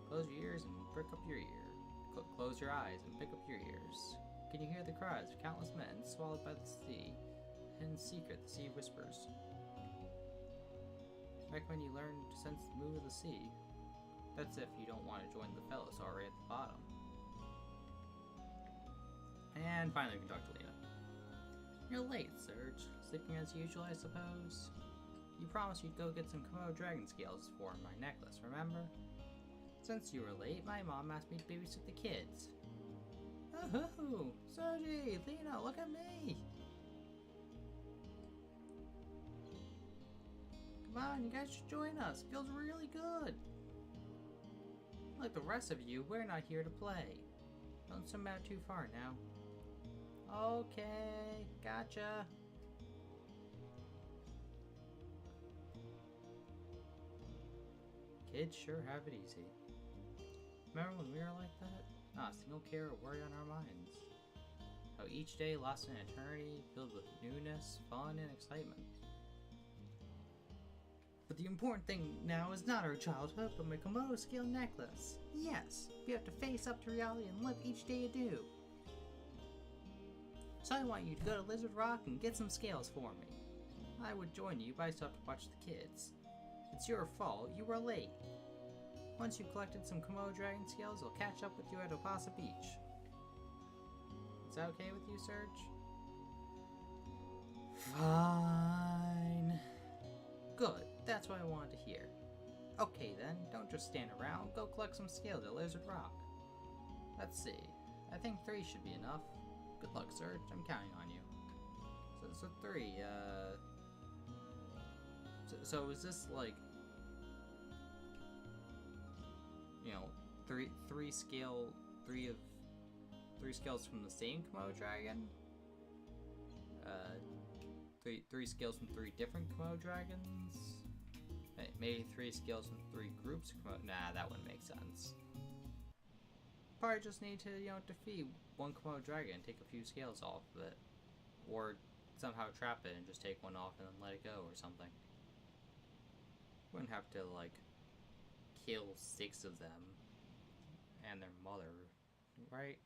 Close your ears and prick up your ear. Close your eyes and pick up your ears. Can you hear the cries of countless men swallowed by the sea? In secret, the sea whispers. Recommend you learn to sense the mood of the sea. That's if you don't want to join the fellows already at the bottom. And finally, we can talk to Lena. You're late, Serge. Sleeping as usual, I suppose? You promised you'd go get some Komodo dragon scales for my necklace, remember? Since you were late, my mom asked me to babysit the kids. Oh, Sergey, Lena, look at me! Come on, you guys should join us. Feels really good. Like the rest of you, we're not here to play. Don't swim out too far now. Okay, gotcha. Kids sure have it easy. Remember when we were like that? Not a single care or worry on our minds. How each day lasted an eternity, filled with newness, fun, and excitement. But the important thing now is not our childhood, but my Komodo scale necklace. Yes, we have to face up to reality and live each day anew. So I want you to go to Lizard Rock and get some scales for me. I would join you, but I still have to watch the kids. It's your fault, you were late. Once you've collected some Komodo dragon scales, I'll catch up with you at Opasa Beach. Is that okay with you, Serge? Fine. Good, that's what I wanted to hear. Okay then, don't just stand around, go collect some scales at Lizard Rock. Let's see, I think 3 should be enough. Good luck, Serge, I'm counting on you. So 3, So is this like, you know, three scales from the same Komodo dragon? Three scales from 3 different Komodo dragons? Maybe 3 scales from 3 groups of Komodo. Nah, that wouldn't make sense. Probably just need to, you know, defeat one Komodo dragon and take a few scales off of it. Or somehow trap it and just take one off and then let it go or something. Wouldn't have to, like, kill 6 of them and their mother, right?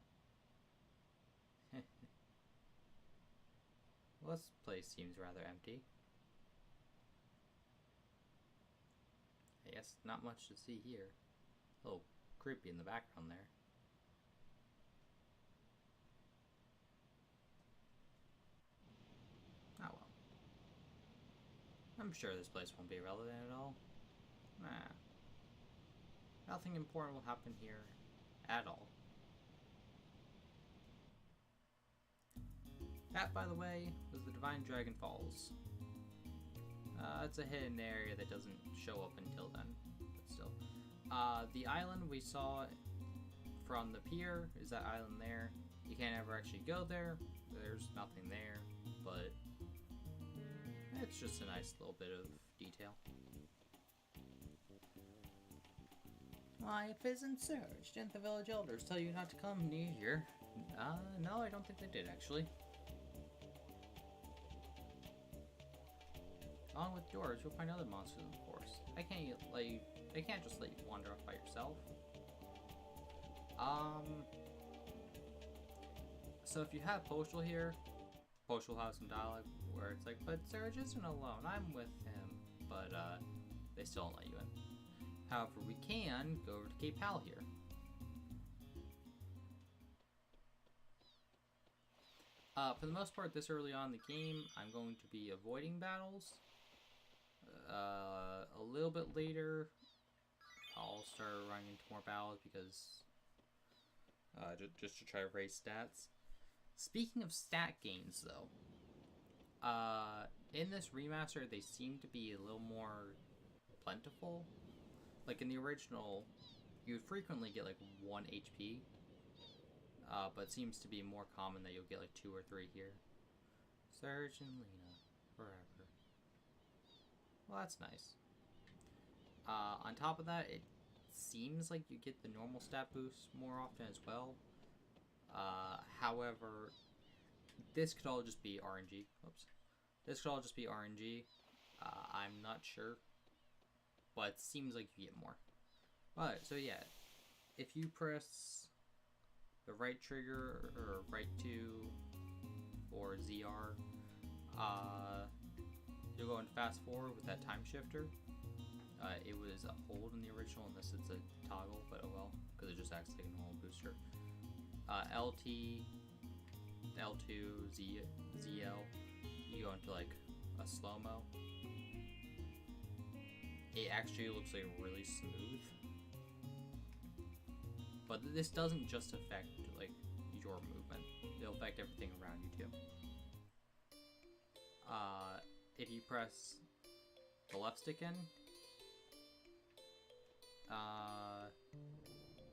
Well, this place seems rather empty. I guess not much to see here. Little creepy in the background there. Oh well. I'm sure this place won't be relevant at all. Nah. Nothing important will happen here at all. That, by the way, was the Divine Dragon Falls. It's a hidden area that doesn't show up until then, but still. The island we saw from the pier is that island there. You can't ever actually go there. There's nothing there, but it's just a nice little bit of detail. Life isn't Surge. Didn't the village elders tell you not to come near here? No, I don't think they did, actually. Along with yours, you'll find other monsters in the forest. They can't just let you wander off by yourself. So if you have Postal here, Postal has some dialogue where it's like, but Surge isn't alone, I'm with him. But, they still don't let you in. However, we can go over to Cape Hal here. For the most part, this early on in the game, I'm going to be avoiding battles. A little bit later, I'll start running into more battles because just to try to raise stats. Speaking of stat gains, though, in this remaster, they seem to be a little more plentiful. Like in the original, you would frequently get like 1 HP, but it seems to be more common that you'll get like 2 or 3 here. Surge and Lena, forever. Well, that's nice. On top of that, it seems like you get the normal stat boost more often as well. However, this could all just be RNG. Oops. This could all just be RNG. I'm not sure. But it seems like you get more. But, so yeah. If you press the right trigger, or right 2, or ZR, you'll go and fast forward with that time shifter. It was a hold in the original, and this is a toggle, but oh well, because it just acts like a normal booster. LT, L2, ZL, you go into like a slow-mo. It actually looks like really smooth. But this doesn't just affect like your movement, it'll affect everything around you too. If you press the left stick in,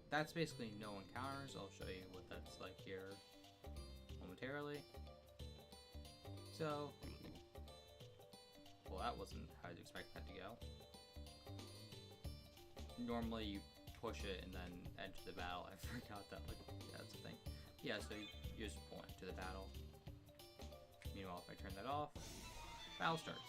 that's basically no encounters. I'll show you what that's like here momentarily. So, well, that wasn't how I'd expect that to go. Normally you push it and then enter the battle. I forgot that, like, yeah, that's a thing. Yeah, so you just point to the battle. Meanwhile, if I turn that off, battle starts.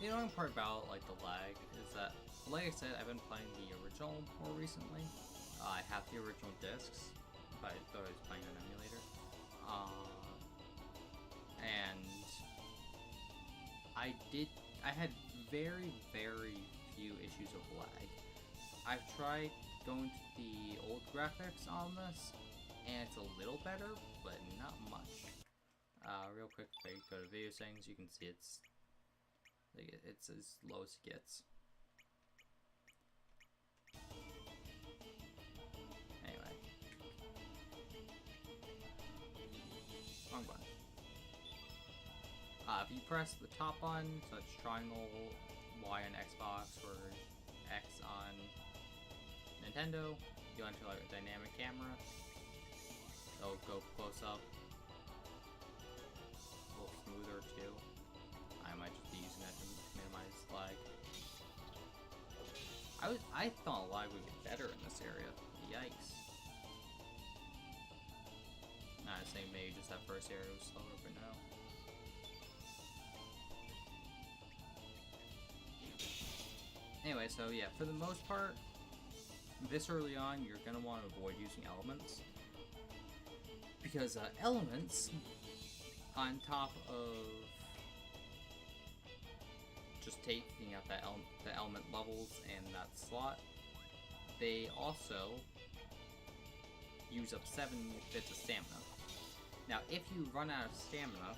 The annoying part about like the lag is that, like I said, I've been playing the original more recently. I have the original discs, but I thought I was playing an emulator. And I had very, very few issues of lag. I've tried going to the old graphics on this, and it's a little better, but not much. Real quick, if I go to video settings, you can see it's as low as it gets. Anyway. Wrong button. If you press the top button, so it's triangle, Y on Xbox, or X on Nintendo, you enter like a dynamic camera. It'll go close up. A little smoother too. I might just be using that to minimize lag. I thought lag would get better in this area. Yikes. Nah, saying maybe just that first area was slower, but no. Anyway, so yeah, for the most part, this early on, you're going to want to avoid using elements. Because elements, on top of just taking out the element levels and that slot, they also use up 7 bits of stamina. Now, if you run out of stamina,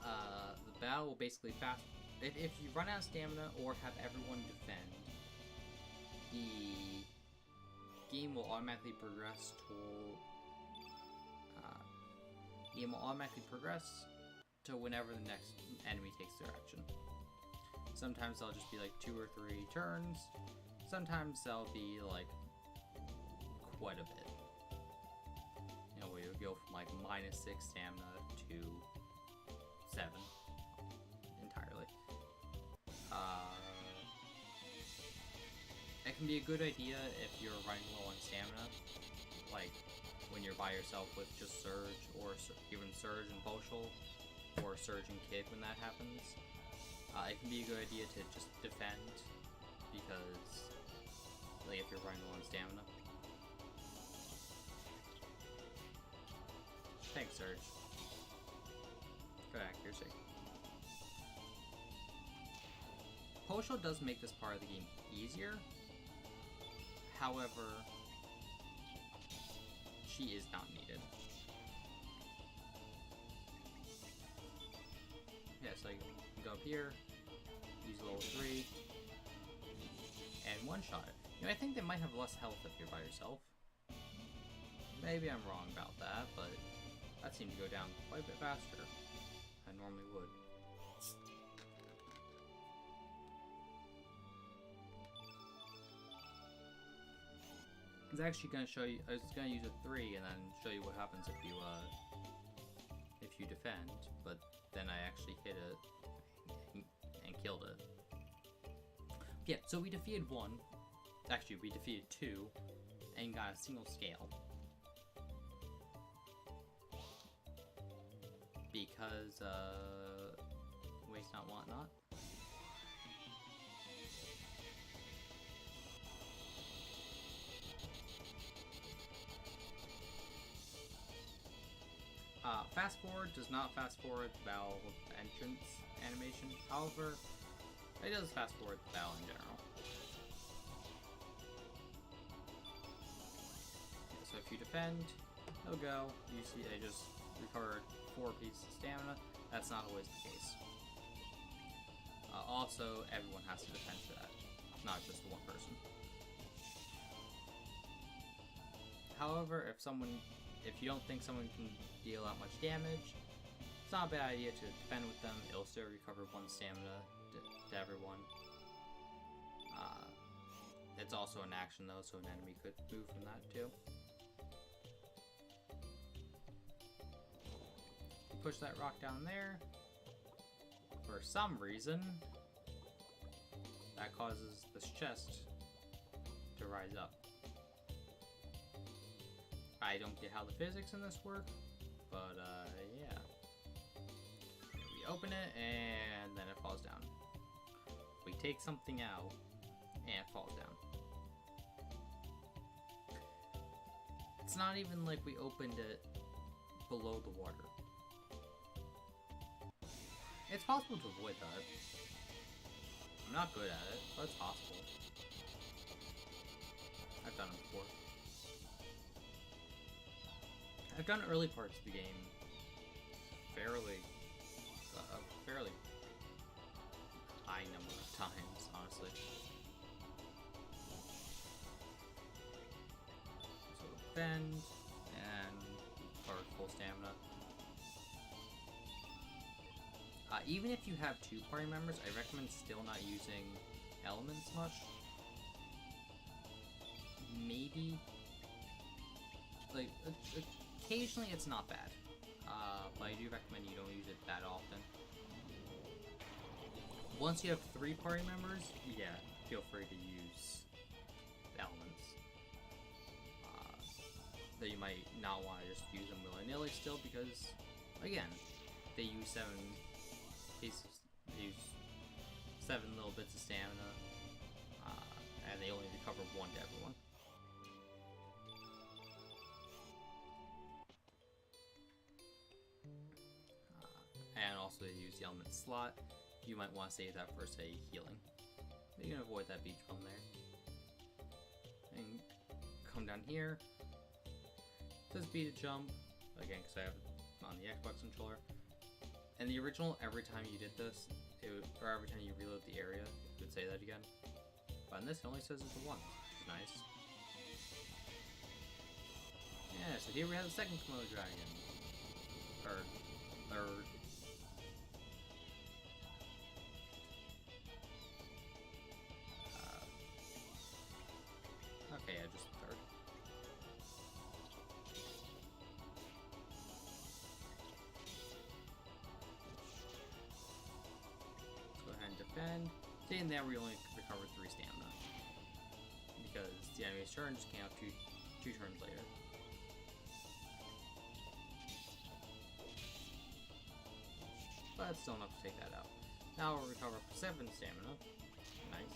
the battle will basically fast. If you run out of stamina or have everyone defend, the game will automatically progress to whenever the next enemy takes their action. Sometimes they'll just be like 2 or 3 turns. Sometimes they'll be like quite a bit. You know, you'll go from like -6 stamina to 7 entirely. It can be a good idea if you're running low on stamina, like when you're by yourself with just Surge, or even Surge and Boschel, or Surge and Kid when that happens. It can be a good idea to just defend, because like if you're running low on stamina. Thanks, Surge. Good accuracy. Boschel does make this part of the game easier. However, she is not needed. Yeah, so you can go up here, use level 3, and one-shot it. You know, I think they might have less health if you're by yourself. Maybe I'm wrong about that, but that seemed to go down quite a bit faster than I normally would. I was actually going to show you. I was going to use a 3 and then show you what happens if you defend, but then I actually hit it and killed it. Yeah, so we defeated 1. Actually, we defeated 2 and got a single scale. Because, waste not, want not. Fast forward does not fast forward the battle entrance animation. However, it does fast forward the battle in general. So if you defend, it'll go. You see, I just recovered 4 pieces of stamina. That's not always the case. Also, everyone has to defend for that, not just one person. However, if you don't think someone can deal that much damage, it's not a bad idea to defend with them. It'll still recover 1 stamina to everyone. It's also an action though, so an enemy could move from that too. Push that rock down there. For some reason, that causes this chest to rise up. I don't get how the physics in this work, but yeah. We open it and then it falls down. We take something out and it falls down. It's not even like we opened it below the water. It's possible to avoid that. I'm not good at it, but it's possible. I've done it before. I've done early parts of the game fairly high number of times, honestly. So bend and our full stamina. Even if you have 2 party members, I recommend still not using elements much. Maybe, like, occasionally it's not bad, but I do recommend you don't use it that often. Once you have 3 party members, yeah, feel free to use elements. That you might not want to just use them willy-nilly still, because, again, they use 7 pieces, they use 7 little bits of stamina, and and they only recover 1 to everyone. And also to use the element slot, you might want to save that for, say, healing. But you can avoid that beach bum there. And come down here. It says B to jump, again, because I have it on the Xbox controller. And the original, every time you did this, or every time you reload the area, it would say that again. But in this, it only says it's a 1, which is nice. Yeah, so here we have the second Komodo dragon. Or third. Okay, yeah, just third. Let's go ahead and defend. Seeing that we only recovered 3 stamina. Because the enemy's turn just came out two turns later. But still enough to take that out. Now we'll recover 7 stamina. Nice.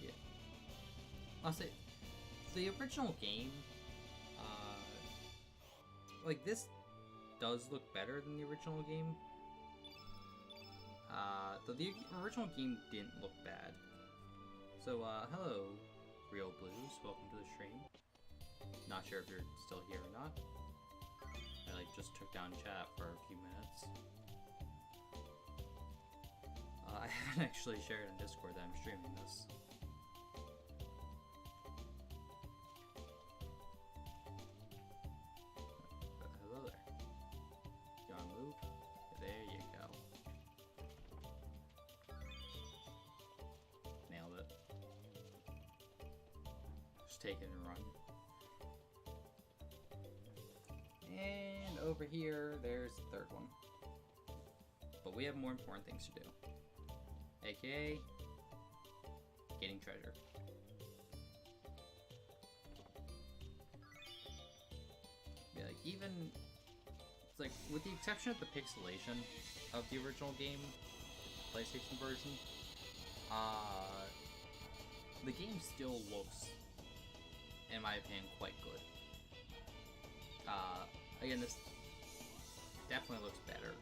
Yeah. I'll say, the original game, like, this does look better than the original game. Though the original game didn't look bad. So, hello, Real Blues. Welcome to the stream. Not sure if you're still here or not. I, like, just took down chat for a few minutes. I haven't actually shared on Discord that I'm streaming this. Hello there. You wanna move? There you go. Nailed it. Just take it and run. And over here, there's the third one. But we have more important things to do. AKA, getting treasure. Yeah, like, even, it's like, with the exception of the pixelation of the original game, the PlayStation version, the game still looks, in my opinion, quite good. Again, this definitely looks better,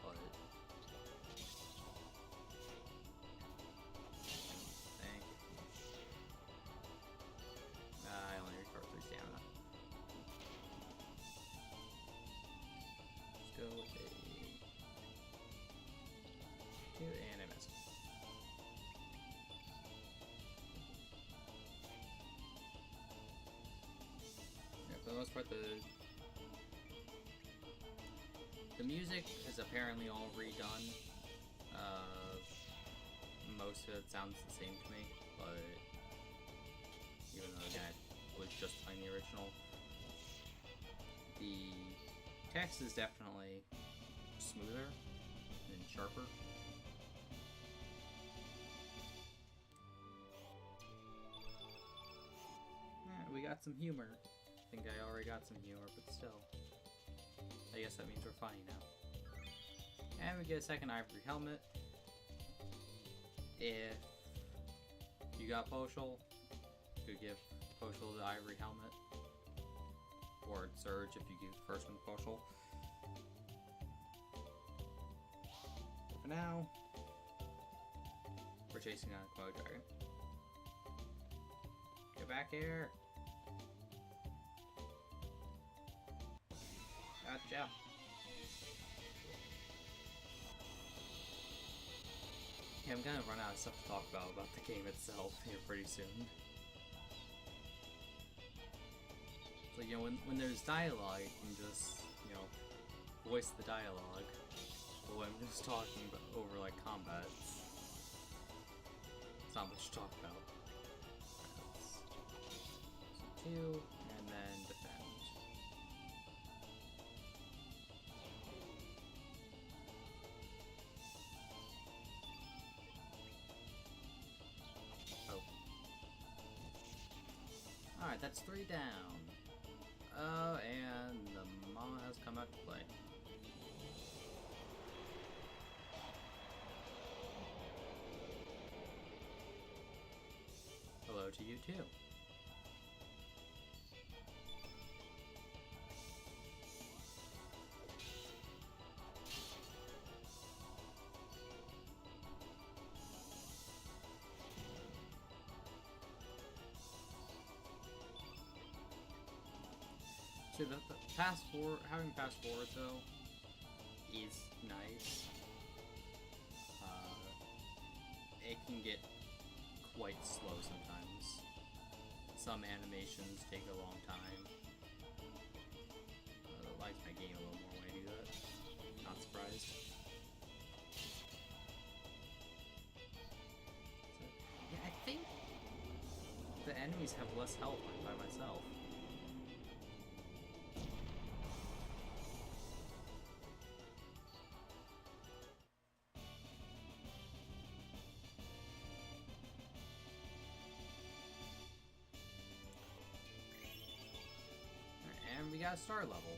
but I only recovered 3 stamina. Let's go with a 2, and I missed. Yeah, for the most part, the music is apparently all redone. Most of it sounds the same to me, but even though again I was just playing the original, the text is definitely smoother and sharper. Yeah, we got some humor. I think I already got some humor, but still. I guess that means we're funny now. And we get a second ivory helmet. If you got Poshul, you could give Poshul the ivory helmet. Or Surge if you give the first one Poshul. But for now, we're chasing down a Komodo dragon. Get back here! Gotcha. Yeah, I'm gonna run out of stuff to talk about the game itself here pretty soon. So, you know, when there's dialogue, you can just, you know, voice the dialogue. But when I'm just talking about, over, like, combat, it's not much to talk about. So 2, and then defend. Alright, that's 3 down. And the mama has come out to play. Hello to you too. So the pass forward, having pass forward though, is nice. It can get quite slow sometimes. Some animations take a long time. It likes my game a little more when I do that. Not surprised. So, yeah, I think the enemies have less health by myself. And we got a star level.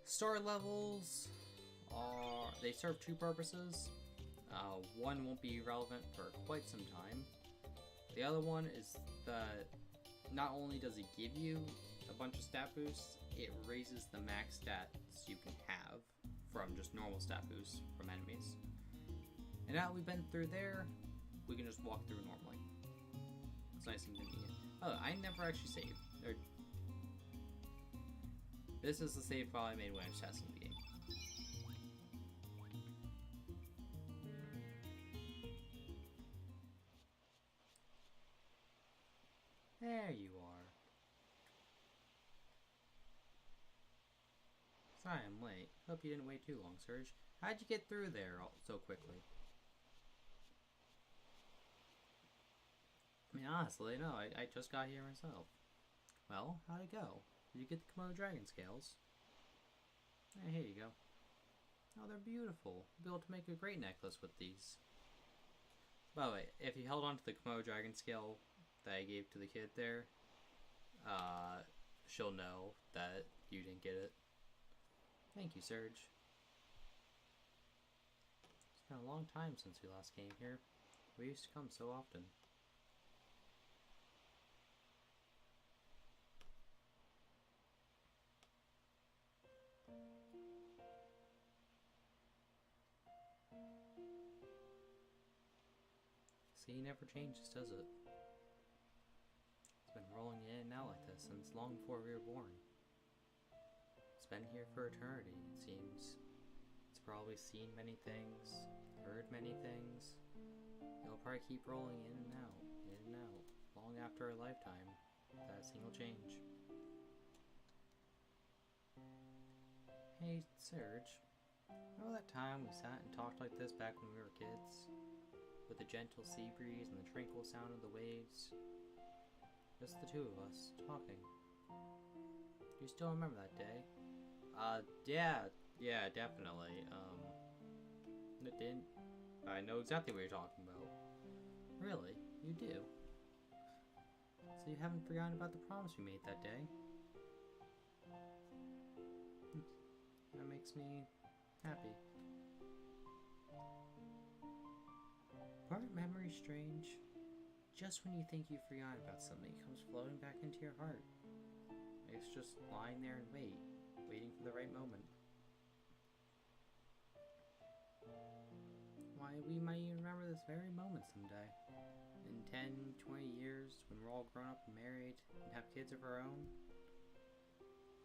Star levels they serve two purposes. One won't be relevant for quite some time. The other one is that not only does it give you a bunch of stat boosts, it raises the max stats you can have from just normal stat boosts from enemies. And now we've been through there, we can just walk through normally. It's nice and convenient. Oh, I never actually saved. This is the save file I made when I was testing the game. There you are. Sorry I'm late. Hope you didn't wait too long, Serge. How'd you get through there so quickly? I mean, honestly, no, I just got here myself. Well, how'd it go? Did you get the Komodo dragon scales? Here you go. Oh, they're beautiful. You'll be able to make a great necklace with these. By the way, if you held on to the Komodo dragon scale that I gave to the kid there, she'll know that you didn't get it. Thank you, Serge. It's been a long time since we last came here. We used to come so often. See, never changes, does it? It's been rolling in and out like this since long before we were born. It's been here for eternity, it seems. It's probably seen many things, heard many things. It'll probably keep rolling in and out, long after our lifetime, without a single change. Hey, Serge. Remember that time we sat and talked like this back when we were kids? With the gentle sea breeze and the tranquil sound of the waves. Just the two of us, talking. Do you still remember that day? Yeah, definitely. It didn't. I know exactly what you're talking about. Really? You do? So you haven't forgotten about the promise we made that day? That makes me happy. Aren't memories strange? Just when you think you've forgotten about something, it comes floating back into your heart. It's just lying there and waiting for the right moment. Why, we might even remember this very moment someday. In 10, 20 years, when we're all grown up and married, and have kids of our own.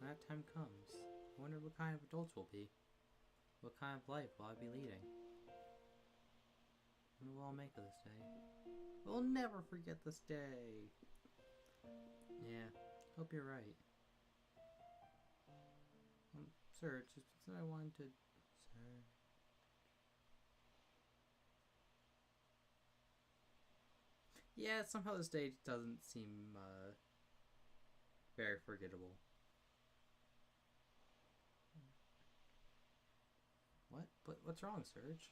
When that time comes, I wonder what kind of adults we'll be. What kind of life will I be leading? What will I make of this day? We'll never forget this day. Yeah, hope you're right. Serge, just something I wanted to... Serge... Yeah, somehow this day doesn't seem, very forgettable. What's wrong, Serge?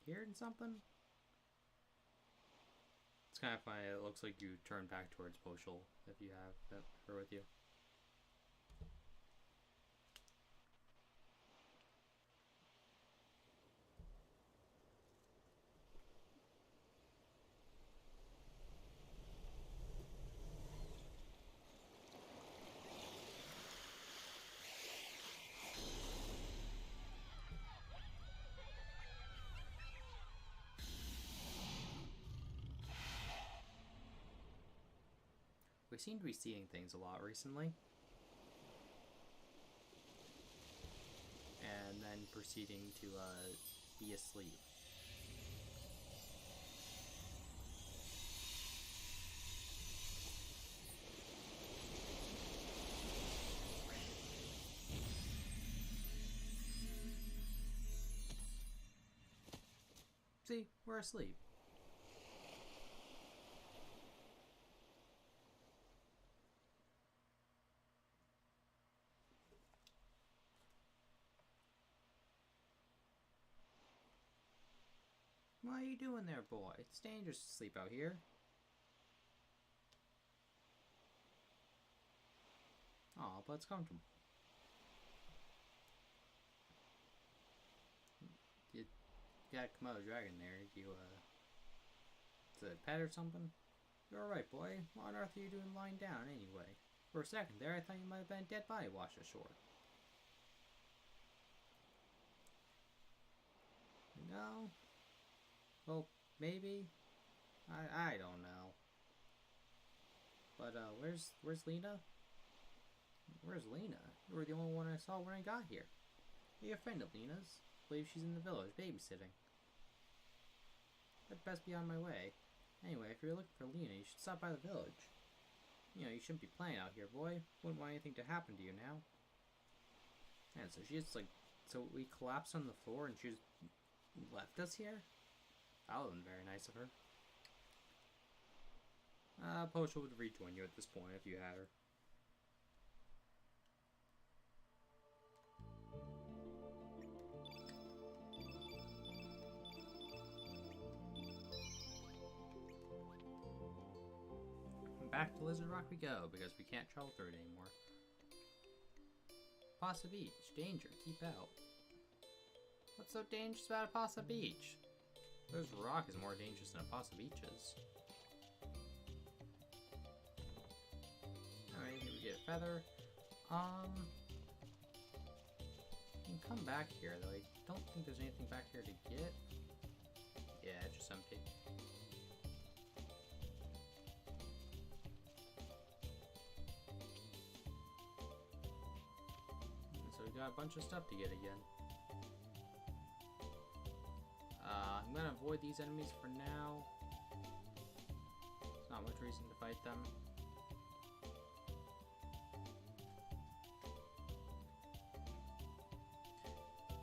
Hearing something? It's It's kind of funny. It looks like you turn back towards Poshul if you have her with you. We seem to be seeing things a lot recently. And then proceeding to be asleep. See, we're asleep. What are you doing there, boy? It's dangerous to sleep out here. Aw, but it's comfortable. You got a Komodo dragon there. Is it a pet or something? You're alright, boy. What on earth are you doing lying down, anyway? For a second there, I thought you might have been a dead body washed ashore. No? Well, maybe. I don't know. But where's Lena? Where's Lena? You were the only one I saw when I got here. You're a friend of Lena's. I believe she's in the village babysitting. I'd best be on my way. Anyway, if you're looking for Lena, you should stop by the village. You know, you shouldn't be playing out here, boy. Wouldn't want anything to happen to you now. And so she's like, so we collapsed on the floor and she just left us here? That wasn't very nice of her. Poshul would rejoin you at this point if you had her. Back to Lizard Rock we go, because we can't travel through it anymore. Possa Beach. Danger. Keep out. What's so dangerous about a Possa Beach? Lizard Rock is more dangerous than a Possa Beach is. Alright, here we get a feather. You can come back here, though. I don't think there's anything back here to get. Yeah, it's just empty. So we got a bunch of stuff to get again. I'm gonna avoid these enemies for now. There's not much reason to fight them.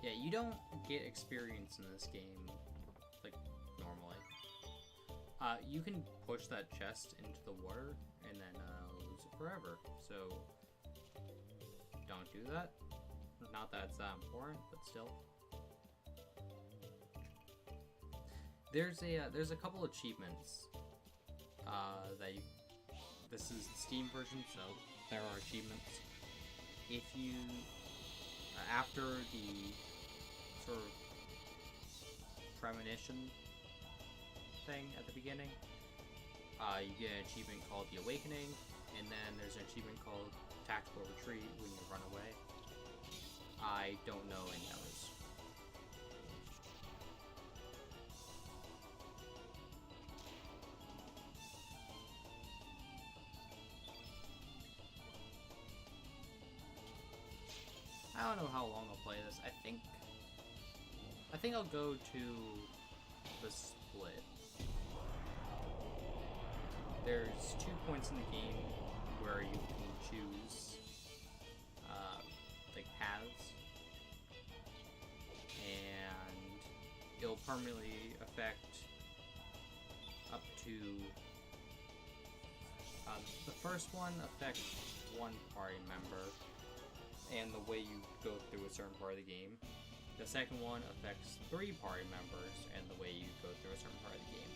Yeah, you don't get experience in this game like normally. You can push that chest into the water and then lose it forever. So don't do that. Not that it's that important, but still. There's a couple achievements that you. This is the Steam version, so there are achievements. If you after the sort of premonition thing at the beginning, you get an achievement called the Awakening, and then there's an achievement called Tactical Retreat when you run away. I don't know any others. I don't know how long I'll play this. I think I'll go to the split. There's 2 points in the game where you can choose like paths, and it'll permanently affect up to the first one affects one party member and the way you go through a certain part of the game. The second one affects 3 party members and the way you go through a certain part of the game.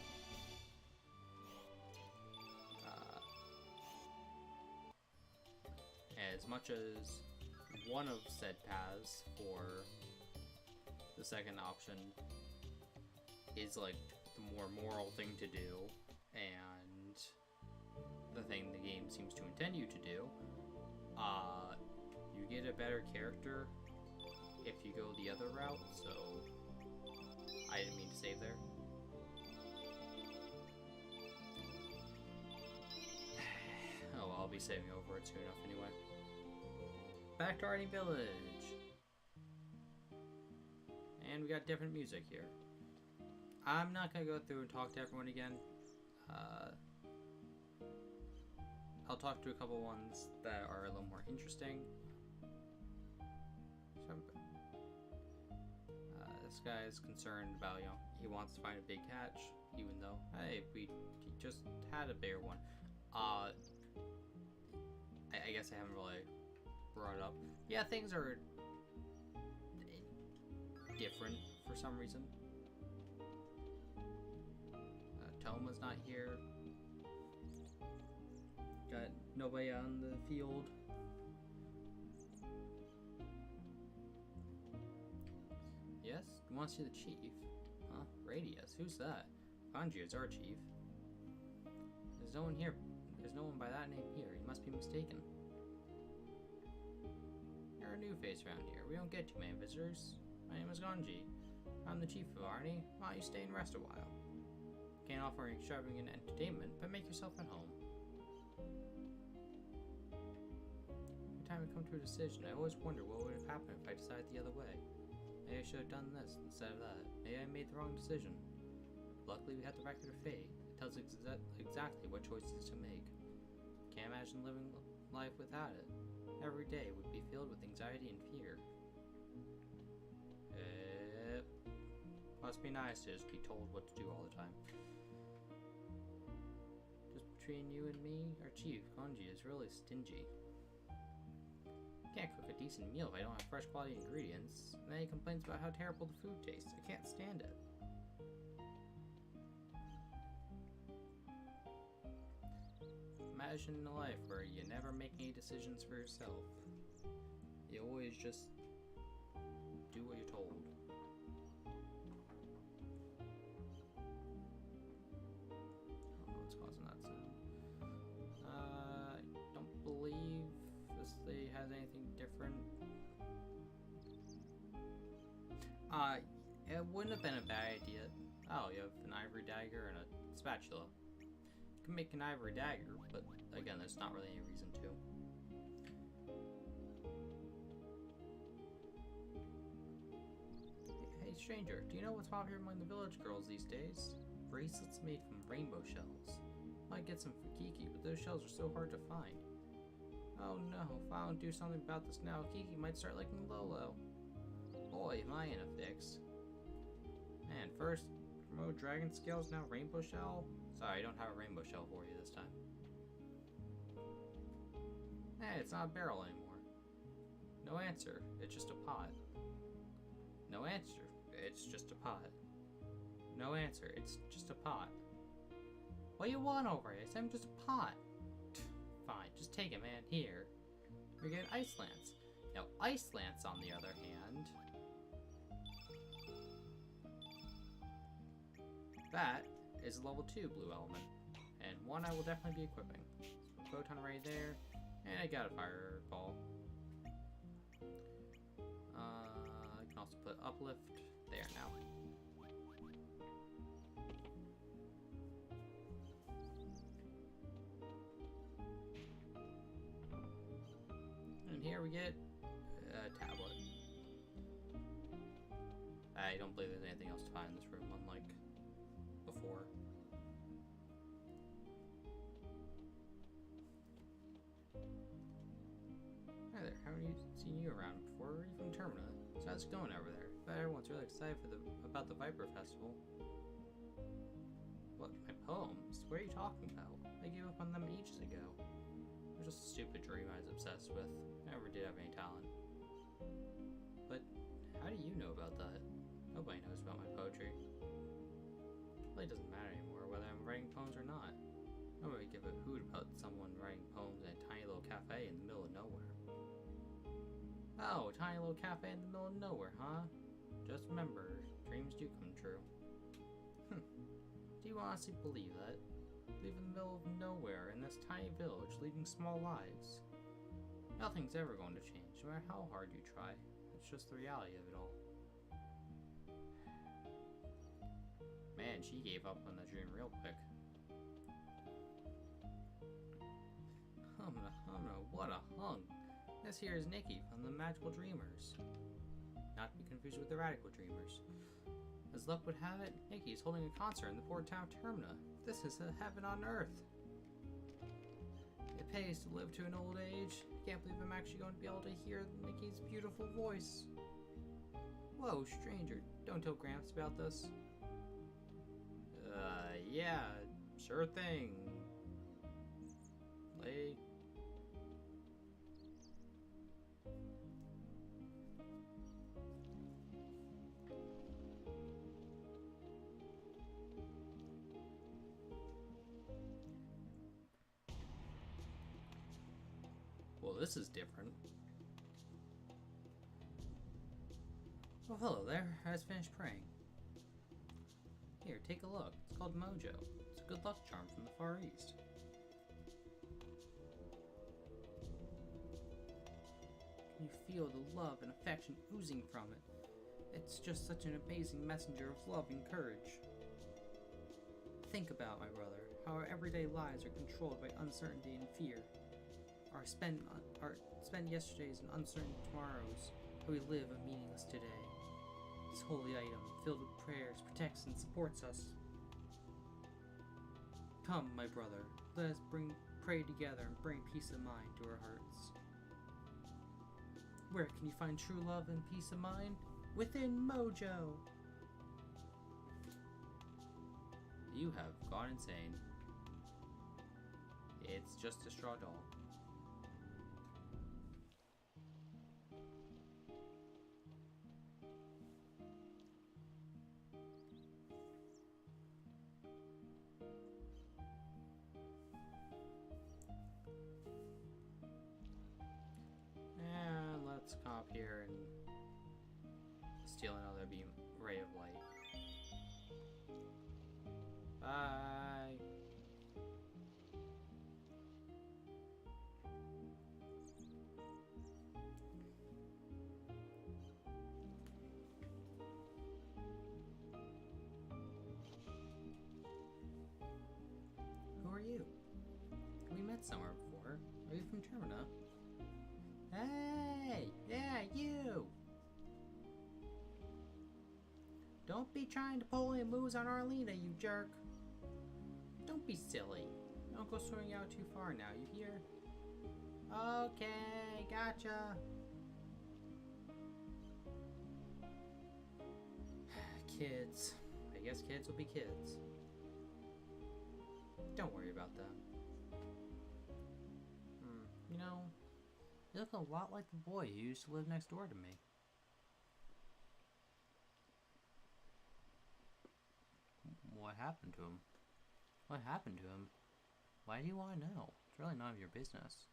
as much as one of said paths for the second option is like the more moral thing to do and the thing the game seems to intend you to do, you get a better character if you go the other route. So I didn't mean to save there. Oh well, I'll be saving over it soon enough anyway. Back to Arnie Village! And we got different music here. I'm not gonna go through and talk to everyone again. I'll talk to a couple ones that are a little more interesting. This guy is concerned about, you know, he wants to find a big catch, even though, hey, he just had a bigger one. I guess I haven't really brought it up. Yeah, things are different for some reason. Toma's not here. Got nobody on the field. Yes? You want to see the chief? Huh? Radius? Who's that? Kanji is our chief. There's no one here. There's no one by that name here. You must be mistaken. You're a new face around here. We don't get too many visitors. My name is Ganji. I'm the chief of Arnie. Why don't you stay and rest a while? Can't offer extravagant entertainment, but make yourself at home. Every time we come to a decision, I always wonder what would have happened if I decided the other way. Maybe I should have done this instead of that. Maybe I made the wrong decision. Luckily, we have the record of fate. It tells exactly what choices to make. Can't imagine living life without it. Every day would be filled with anxiety and fear. Must be nice to just be told what to do all the time. Just between you and me, our chief, Kanji, is really stingy. Can't cook a decent meal if I don't have fresh quality ingredients. And then he complains about how terrible the food tastes. I can't stand it. Imagine a life where you never make any decisions for yourself. You always just do what you're told. I don't know what's causing that sound. I don't believe this thing has anything different. It wouldn't have been a bad idea. Oh, you have an ivory dagger and a spatula. You can make an ivory dagger, but again, there's not really any reason to. Hey stranger, do you know what's popular among the village girls these days? Bracelets made from rainbow shells. Might get some for Kiki, but those shells are so hard to find. Oh no, if I don't do something about this now, Kiki might start liking Lolo. Boy, am I in a fix. Man, first, promote dragon scales, now rainbow shell? Sorry, I don't have a rainbow shell for you this time. Hey, it's not a barrel anymore. No answer, it's just a pot. No answer, it's just a pot. No answer, it's just a pot. What do you want over here? I said I'm just a pot. Fine, just take it, man. Here. We get Ice Lance. Now, Ice Lance, on the other hand, that is a level 2 blue element, and one I will definitely be equipping. So Photon Ray there, and I got a Fireball. I can also put Uplift there now. And here we get a tablet. I don't believe there's anything else to find in this room, unlike before. Hi there, haven't seen you around before. Where are you from Termina? So how's it going over there? But everyone's really excited about the Viper Festival. What, my poems? What are you talking about? I gave up on them ages ago. They're just a stupid dream I was obsessed with. I never did have any talent. But how do you know about that? Nobody knows about my poetry. It really doesn't matter anymore whether I'm writing poems or not. Nobody would give a hoot about someone writing poems in a tiny little cafe in the middle of nowhere. Oh, a tiny little cafe in the middle of nowhere, huh? Just remember, dreams do come true. Do you honestly believe that? Live in the middle of nowhere in this tiny village, leading small lives. Nothing's ever going to change, no matter how hard you try. It's just the reality of it all. Man, she gave up on the dream real quick. Humna, what a hunk! This here is Nikki from the Magical Dreamers. Not to be confused with the Radical Dreamers. As luck would have it, Nikki is holding a concert in the port town of Termina. This is a heaven on earth. It pays to live to an old age. Can't believe I'm actually going to be able to hear Nikki's beautiful voice. Whoa, stranger, don't tell Gramps about this. Yeah, sure thing. Lay. Well, this is different. Oh, hello there. I just finished praying. Here, take a look. It's called Mojo. It's a good luck charm from the Far East. Can you feel the love and affection oozing from it? It's just such an amazing messenger of love and courage. Think about, my brother, how our everyday lives are controlled by uncertainty and fear. Our spent yesterdays and uncertain tomorrows, how we live a meaningless today. This holy item, filled with prayers, protects and supports us. Come, my brother, let us pray together and bring peace of mind to our hearts. Where can you find true love and peace of mind? Within Mojo! You have gone insane. It's just a straw doll. And let's come up here and steal another ray of light. Bye. Who are you? We met somewhere before. Are you from Termina? Hey! Yeah, you! Don't be trying to pull any moves on Arlena, you jerk! Don't be silly. Don't go swinging out too far now, you hear? Okay, gotcha. Kids. I guess kids will be kids. Don't worry about them. You know, you look a lot like the boy who used to live next door to me. What happened to him? What happened to him? Why do you want to know? It's really none of your business.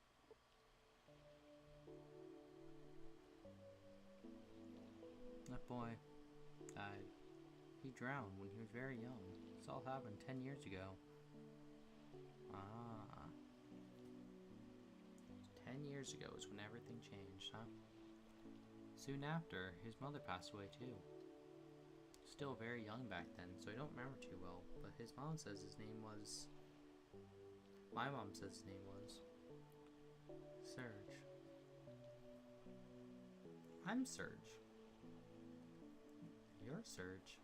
That boy died. He drowned when he was very young. This all happened 10 years ago. Ah. 10 years ago is when everything changed, huh? Soon after, his mother passed away too. Still very young back then, so I don't remember too well, but his mom says his name was... My mom says his name was... Serge. I'm Serge. You're Serge.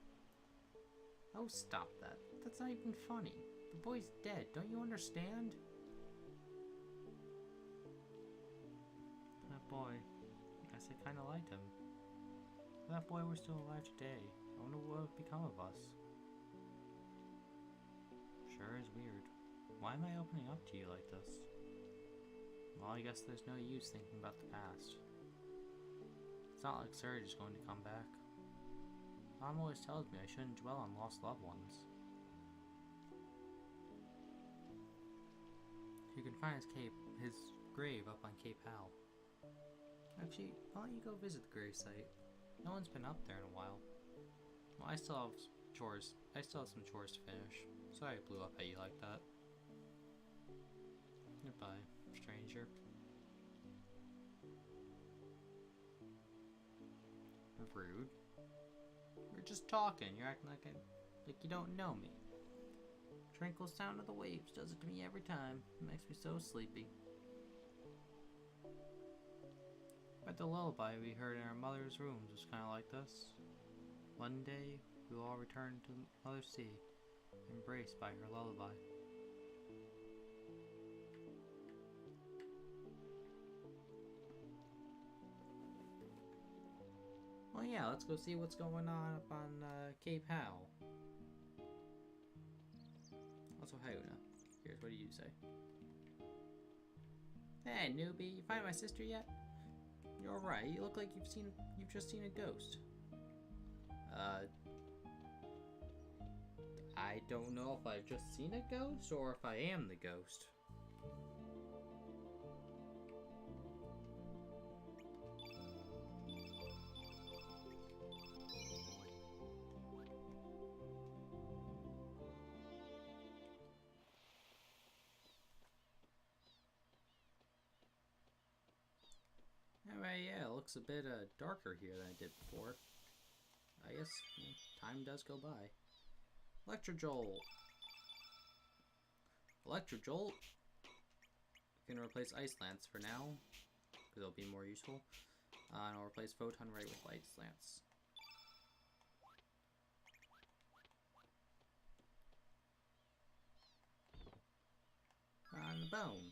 Oh, stop that. That's not even funny. The boy's dead, don't you understand? That boy, I guess I kinda liked him. If that boy were still alive today, I wonder what would become of us. Sure is weird. Why am I opening up to you like this? Well, I guess there's no use thinking about the past. It's not like Serge is going to come back. Mom always tells me I shouldn't dwell on lost loved ones. You can find his grave up on Cape Hal. Actually, why don't you go visit the grave site? No one's been up there in a while. Well, I still have chores. I still have some chores to finish. Sorry I blew up at you like that. Goodbye, stranger. Rude. We're just talking. You're acting like you don't know me. Tranquil sound of the waves does it to me every time. It makes me so sleepy. But the lullaby we heard in our mother's rooms was kind of like this. One day, we will all return to Mother Sea, embraced by her lullaby. Well, yeah, let's go see what's going on up on Cape Howe. Also, Hyuna. Here's, what do you say? Hey, newbie, you find my sister yet? You're right. You look like you've just seen a ghost. I don't know if I've just seen a ghost or if I am the ghost. Anyway, yeah, it looks a bit darker here than it did before. I guess time does go by. Electrojolt. Electrojolt. I'm gonna replace Ice Lance for now, because it'll be more useful. And I'll replace Photon Ray with Ice Lance. On the bone.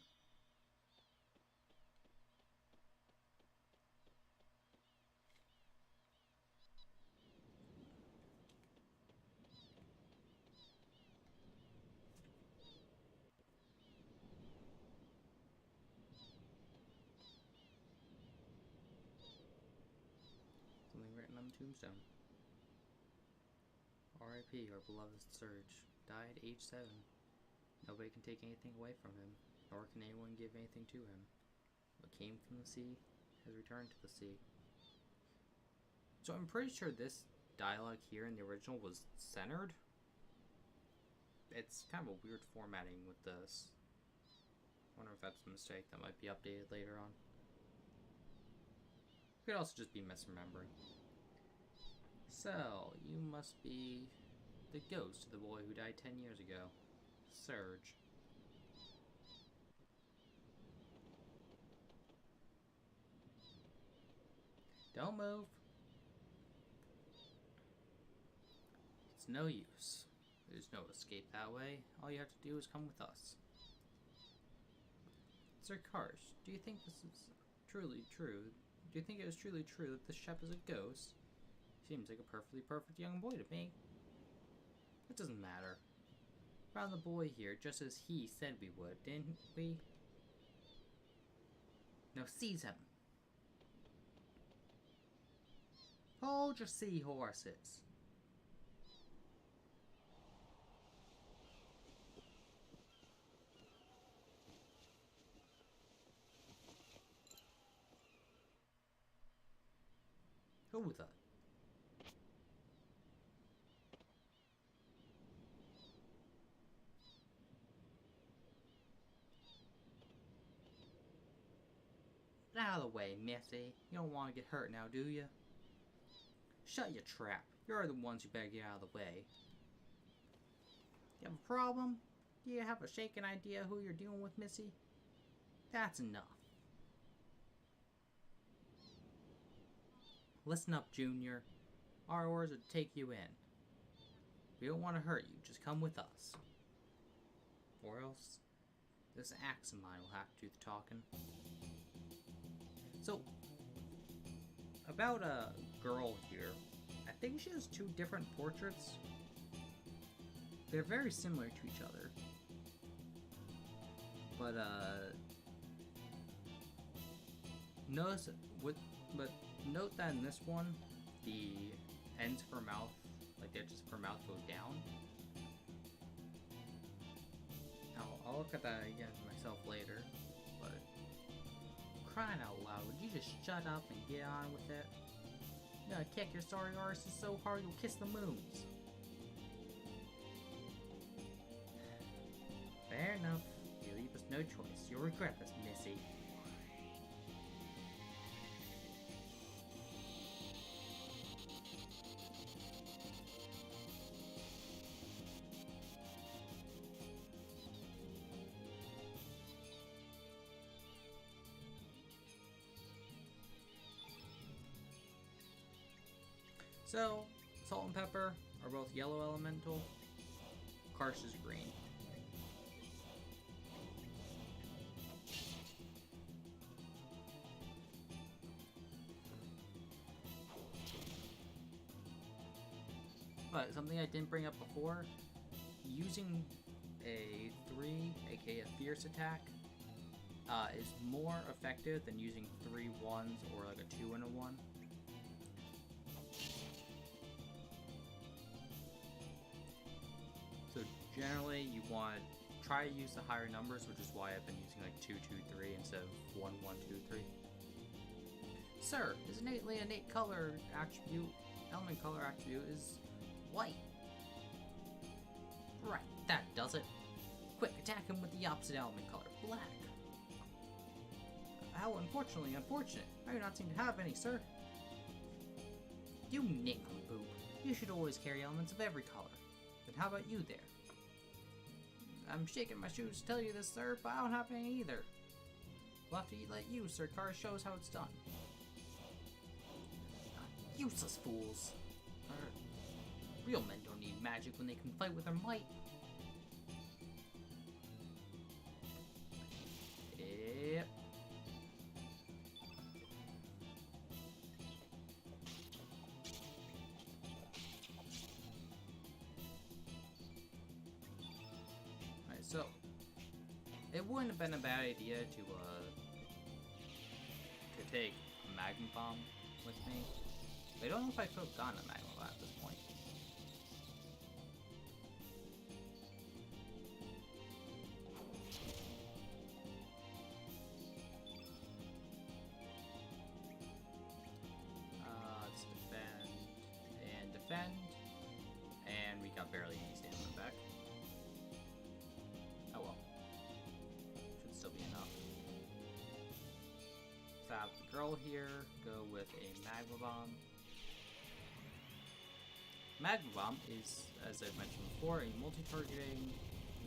Something written on the tombstone. R.I.P. our beloved Surge. Died age 7. Nobody can take anything away from him, nor can anyone give anything to him. What came from the sea has returned to the sea. So I'm pretty sure this dialogue here in the original was centered. It's kind of a weird formatting with this. I wonder if that's a mistake that might be updated later on. It could also just be misremembering. So, you must be the ghost of the boy who died 10 years ago. Surge. Don't move. It's no use. There's no escape that way. All you have to do is come with us. Sir Karsh, do you think this is truly true? Do you think it is truly true that this chap is a ghost? Seems like a perfectly perfect young boy to me. It doesn't matter. Found the boy here just as he said we would, didn't we? Now seize him. Hold your seahorses. Who the? Get out of the way, Missy. You don't want to get hurt now, do you? Shut your trap. You're the ones who better get out of the way. You have a problem? Do you have a shaken idea who you're dealing with, Missy? That's enough. Listen up, Junior. Our orders are to take you in. We don't want to hurt you. Just come with us. Or else, this axe of mine will have to do the talking. So, about a girl here. I think she has 2 different portraits. They're very similar to each other. But, note that in this one, the ends of her mouth, like the edges of her mouth go down. I'll look at that again myself later, but crying out loud, would you just shut up and get on with it? You're gonna kick your sorry arses so hard you'll kiss the moons. Fair enough. You leave us no choice. You'll regret this, Missy. So, Salt and Pepper are both yellow elemental. Karsh is green. But something I didn't bring up before, using a 3, aka a fierce attack, is more effective than using 3 1s or like a 2 and a 1. So generally you want to try to use the higher numbers, which is why I've been using like 2 2 3 instead of 1 1 2 3. Sir, his innate color attribute, element color attribute is white. Right, that does it. Quick, attack him with the opposite element color, black. How unfortunately unfortunate. I do not seem to have any, sir. You nincompoop. You should always carry elements of every color. But how about you there? I'm shaking my shoes to tell you this, sir, but I don't have any either. We'll have to let you, Sir Karsh, show us how it's done. Useless fools. Real men don't need magic when they can fight with their might. Yep. Alright, so it wouldn't have been a bad idea to take a Magma Bomb with me. I don't know if I could have gotten a Magma Bomb at this point. Let's defend, and we got barely any stamina back. Oh well. Should still be enough. So have the girl here go with a Magma Bomb. Magma Bomb is, as I've mentioned before, a multi-targeting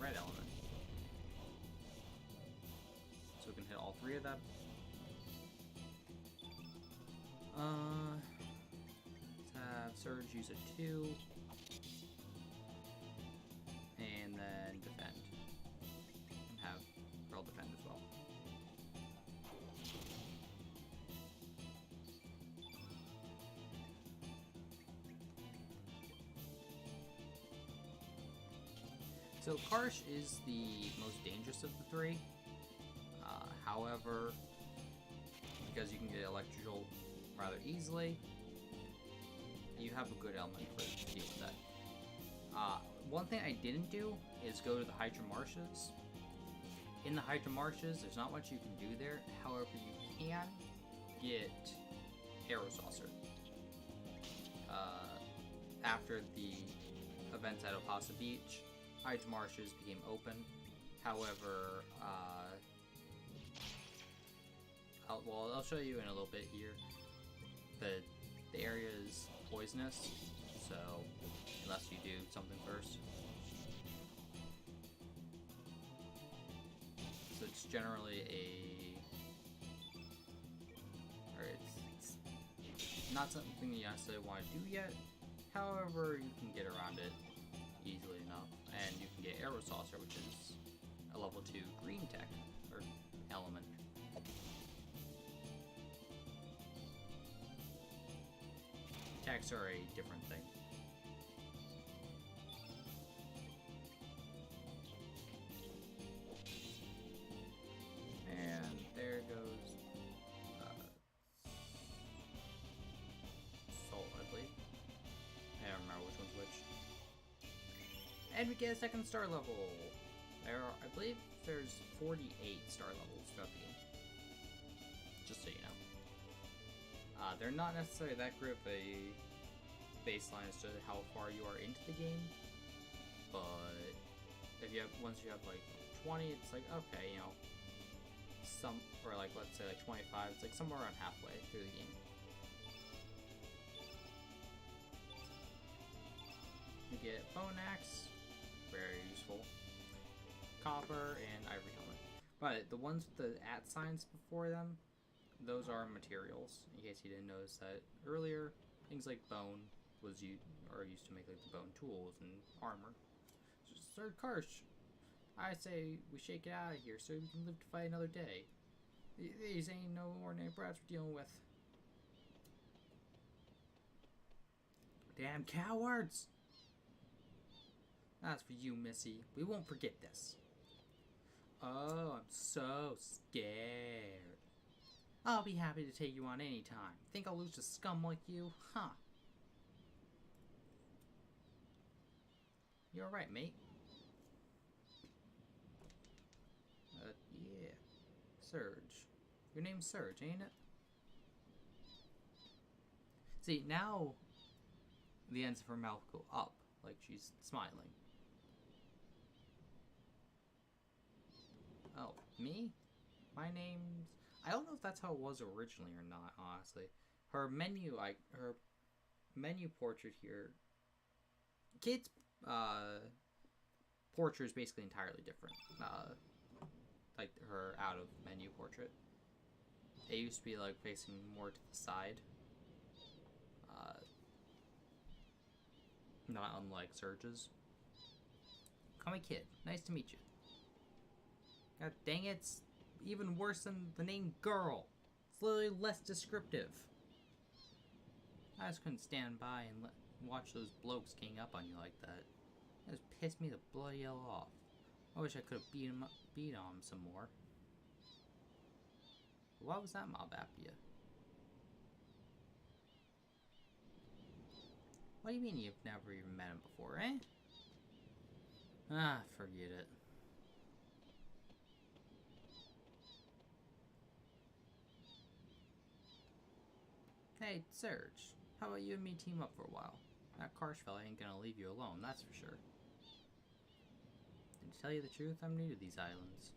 red element. So we can hit all 3 of them. Let's have Surge use a 2. And then defend. And have girl defend as well. So Karsh is the most dangerous of the 3. However, because you can get Electrical rather easily, you have a good element for to deal with that. One thing I didn't do is go to the Hydra Marshes. In the Hydra Marshes, there's not much you can do there. However, you can get Arrow Saucer. After the events at Opasa Beach, Hydra Marshes became open. However, I'll show you in a little bit here. The area is poisonous, so unless you do something first. So it's generally it's not something you necessarily want to do yet. However, you can get around it easily enough, and you can get Arrow Saucer, which is a level 2 green tech, or element. Attacks are a different thing. And there goes Salt, I believe. I don't remember which one's which. And we get a 2nd star level. There are, I believe there's 48 star levels throughout the game. they're not necessarily that great of a baseline as to how far you are into the game, but if you have once you have like 20, it's like okay, you know, some or like let's say like 25, it's like somewhere around halfway through the game. You get bone axe, very useful, copper, and ivory helmet. But the ones with the @ signs before them, those are materials. In case you didn't notice that earlier, things like bone was used to make like the bone tools and armor. Sir Karsh, I say we shake it out of here so we can live to fight another day. These ain't no ordinary brats we're dealing with. Damn cowards! That's for you, Missy. We won't forget this. Oh, I'm so scared. I'll be happy to take you on any time. Think I'll lose to scum like you? Huh. You're right, mate. Yeah. Surge. Your name's Surge, ain't it? See, now the ends of her mouth go up, like she's smiling. Oh, me? My name's... I don't know if that's how it was originally or not, honestly. Her menu portrait here... Kid's, portrait is basically entirely different. Like her out of menu portrait. It used to be like facing more to the side. Not unlike Surge's. Call me Kid. Nice to meet you. God dang it, it's even worse than the name Girl. It's literally less descriptive. I just couldn't stand by and watch those blokes king up on you like that. That just pissed me the bloody hell off. I wish I could have beat on him some more. Why was that mob after you? What do you mean you've never even met him before, eh? Ah, forget it. Hey, Serge, how about you and me team up for a while? That Karsh fella ain't gonna leave you alone, that's for sure. And to tell you the truth, I'm new to these islands.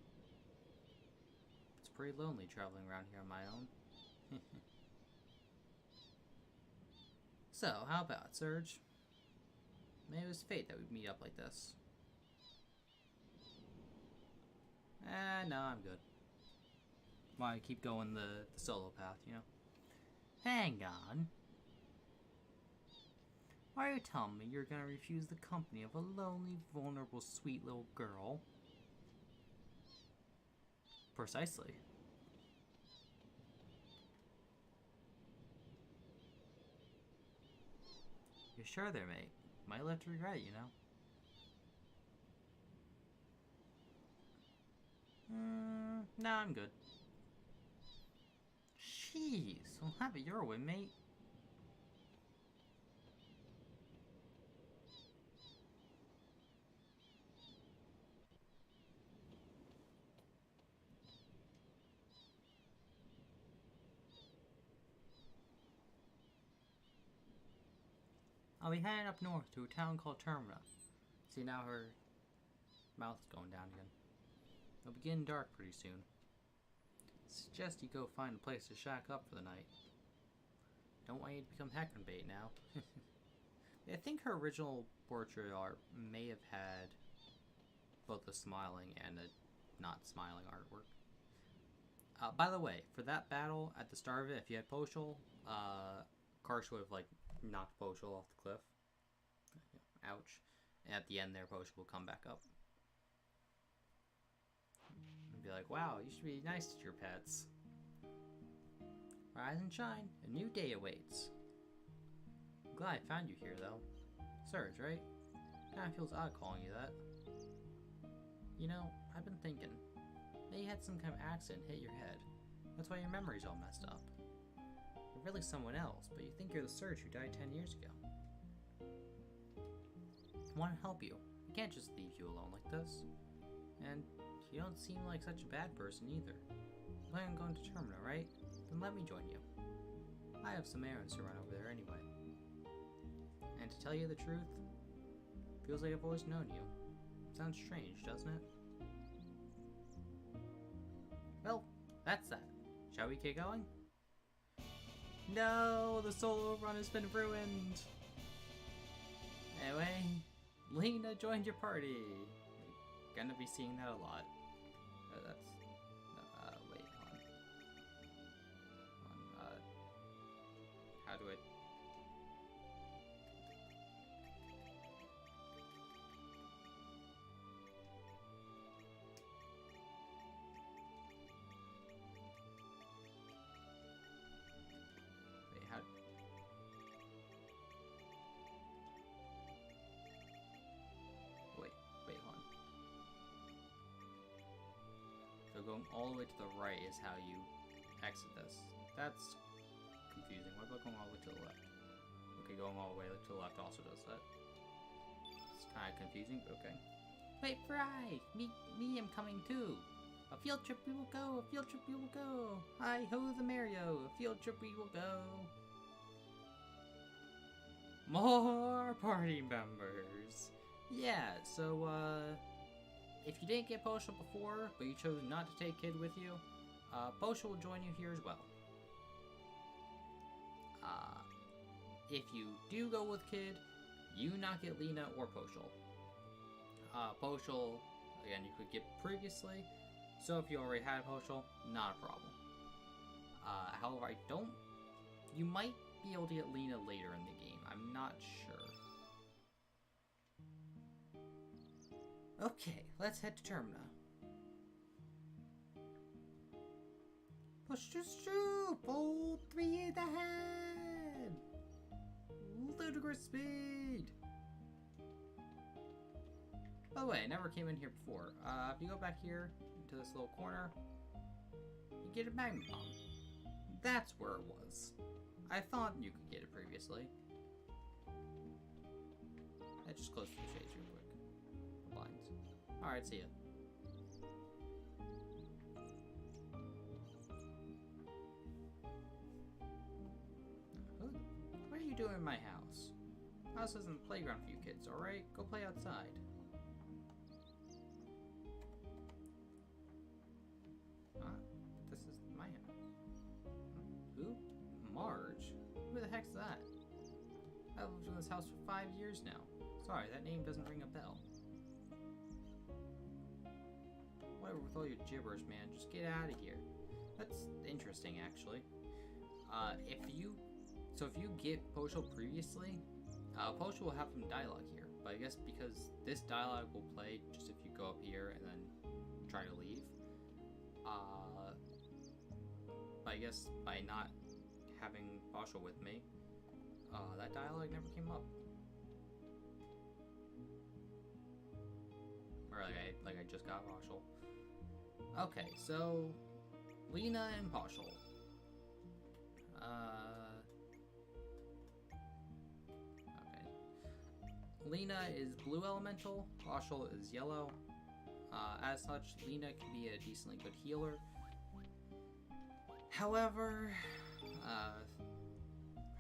It's pretty lonely traveling around here on my own. So, how about it, Serge? Maybe it was fate that we'd meet up like this. No, I'm good. Why keep going the solo path, you know? Hang on. Are you telling me you're gonna refuse the company of a lonely, vulnerable, sweet little girl? Precisely. You're sure there, mate? Might live to regret it, you know? No, I'm good. Jeez, well, have it your way, mate. I'll be heading up north to a town called Termina. See, now her mouth's going down again. It'll be getting dark pretty soon. Suggest you go find a place to shack up for the night. Don't want you to become heckman bait now. I think her original portrait art may have had both a smiling and a not smiling artwork. By the way, for that battle at the start of it, if you had Poshul, Karsh would have like knocked Poshul off the cliff. Ouch. And at the end there, Poshul will come back up. And be like, wow, you should be nice to your pets. Rise and shine, a new day awaits. I'm glad I found you here, though. Surge, right? Kinda feels odd calling you that. You know, I've been thinking. Maybe you had some kind of accident hit your head. That's why your memory's all messed up. You're really someone else, but you think you're the Surge who died 10 years ago. I want to help you. I can't just leave you alone like this. And you don't seem like such a bad person either. You plan on going to Termina, right? Then let me join you. I have some errands to run over there anyway. And to tell you the truth, feels like I've always known you. Sounds strange, doesn't it? Well, that's that. Shall we get going? No, the solo run has been ruined! Anyway, Lena joined your party. You're gonna be seeing that a lot. Wait, hold on. How do I... Wait, how... Wait, hold on. So going all the way to the right is how you exit this. That's confusing. What about going all the way to the left? Okay, going all the way to the left also does that. It's kind of confusing, but okay. Wait, Fry! Me am coming too! A field trip we will go! A field trip we will go! Hi-ho the Mario! A field trip we will go! More party members! Yeah, so, if you didn't get Postal before, but you chose not to take Kid with you, Postal will join you here as well. If you do go with Kid, you not get Lena or Postal. Postal, again, you could get previously, so if you already had Postal, not a problem. However, you might be able to get Lena later in the game, I'm not sure. Okay, let's head to Termina. Push to Stroop! Hold 3 in the head! Ludicrous speed! By the way, I never came in here before. If you go back here into this little corner, you get a magma bomb. That's where it was. I thought you could get it previously. I just closed the shades real quick. The blinds. Alright, see ya. What are you doing in my house? House isn't a playground for you kids, alright? Go play outside. This is my house. Who? Marge? Who the heck's that? I've lived in this house for 5 years now. Sorry, that name doesn't ring a bell. Whatever with all your gibberish, man. Just get out of here. That's interesting, actually. If you get Postal previously, Postal will have some dialogue here. But I guess because this dialogue will play just if you go up here and then try to leave. But I guess by not having Postal with me, that dialogue never came up. Or like I just got Postal. Okay, so Lena and Postal. Okay. Lena is blue elemental, Postal is yellow. As such, Lena can be a decently good healer. However,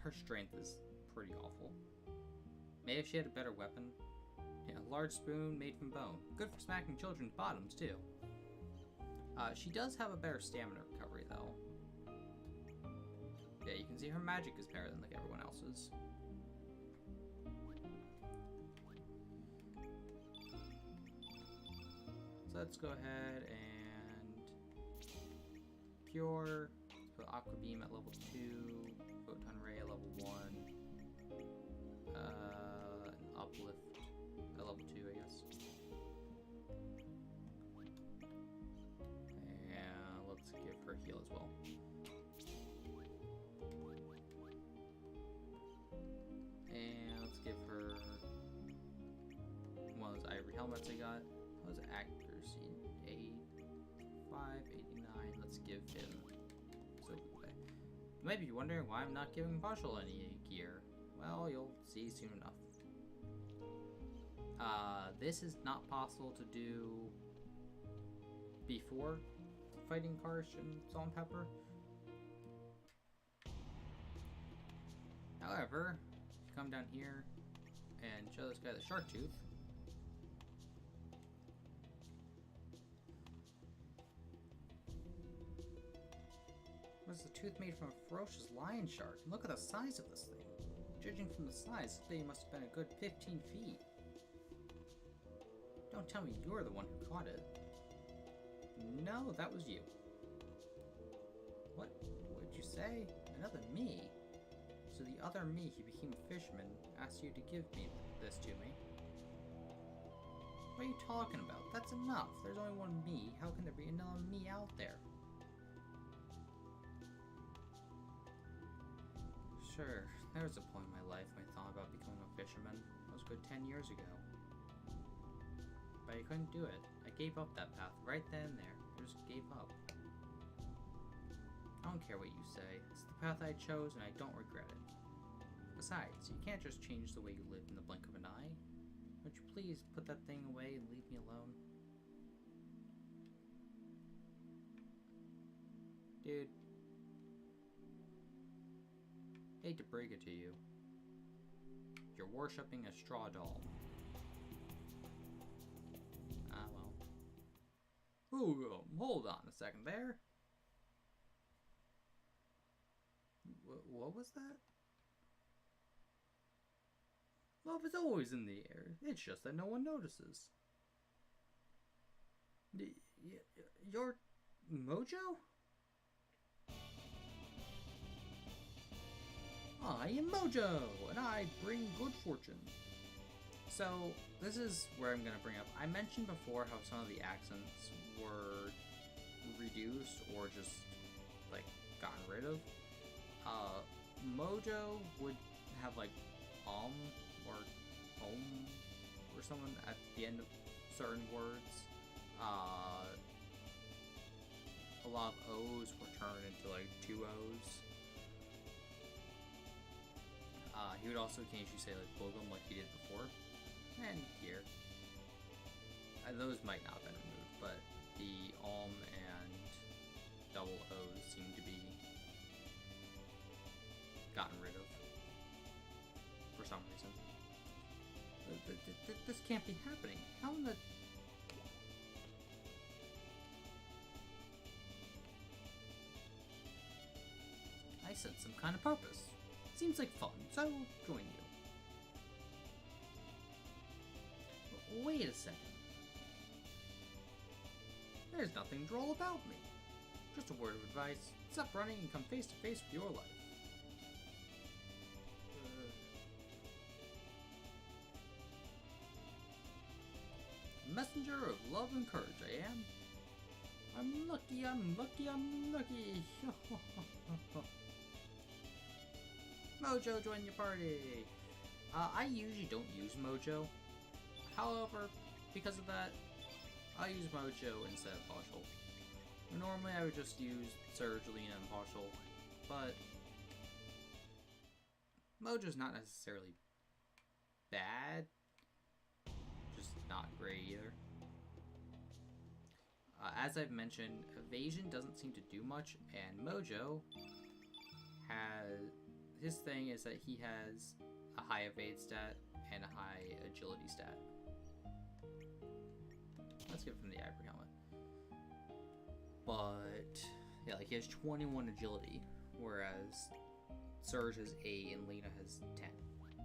her strength is pretty awful. Maybe if she had a better weapon. Yeah, a large spoon made from bone. Good for smacking children's bottoms, too. She does have a better stamina recovery, though. Yeah, you can see her magic is better than like everyone else's. So let's go ahead and Cure, put Aqua Beam at level 2, Photon Ray at level 1, and Uplift at level 2, I guess. And let's give her heal as well. And let's give her one of those ivory helmets I got. What was accuracy? 589. Let's give him. So you might be wondering why I'm not giving Postal any gear. Well, you'll see soon enough. This is not possible to do before fighting Karsh and Salt and Pepper. However, come down here and show this guy the shark tooth. Was the tooth made from a ferocious lion shark? Look at the size of this thing. Judging from the size, this thing must have been a good 15 feet. Don't tell me you're the one who caught it. No, that was you. What did you say? Another me? So the other me who became a fisherman asked you to give me this to me? What are you talking about? That's enough. There's only one me. How can there be another me out there? Sure, there was a point in my life when I thought about becoming a fisherman. That was a good 10 years ago. But I couldn't do it. I gave up that path right then and there. I just gave up. I don't care what you say. It's the path I chose and I don't regret it. Besides, you can't just change the way you live in the blink of an eye. Would you please put that thing away and leave me alone? Dude. Hate to break it to you. You're worshipping a straw doll. Ah, well. Ooh, hold on a second there. What was that? Love is always in the air. It's just that no one notices. You're Mojo? I am Mojo, and I bring good fortune. So, this is where I'm going to bring up. I mentioned before how some of the accents were reduced or just, like, gotten rid of. Mojo would have, like, or or someone at the end of certain words. A lot of O's were turned into, like, two O's. He would also occasionally say, like, Bogum, like he did before. And here. Those might not have been removed, but the and double O's seem to be gotten rid of. For some reason. This can't be happening. How in the... I sense some kind of purpose. Seems like fun, so I will join you. Wait a second. There's nothing droll about me. Just a word of advice. Stop running and come face to face with your life. A messenger of love and courage, I am. I'm lucky, I'm lucky, I'm lucky. Mojo, join your party! I usually don't use Mojo. However, because of that, I use Mojo instead of Partial. Normally I would just use Surge, Lena, and Partial, but Mojo's not necessarily bad, just not great either. As I've mentioned, Evasion doesn't seem to do much, and Mojo has... His thing is that he has a high evade stat and a high agility stat. Let's give him the ivory helmet. But, yeah, like he has 21 agility, whereas Surge has 8 and Lena has 10.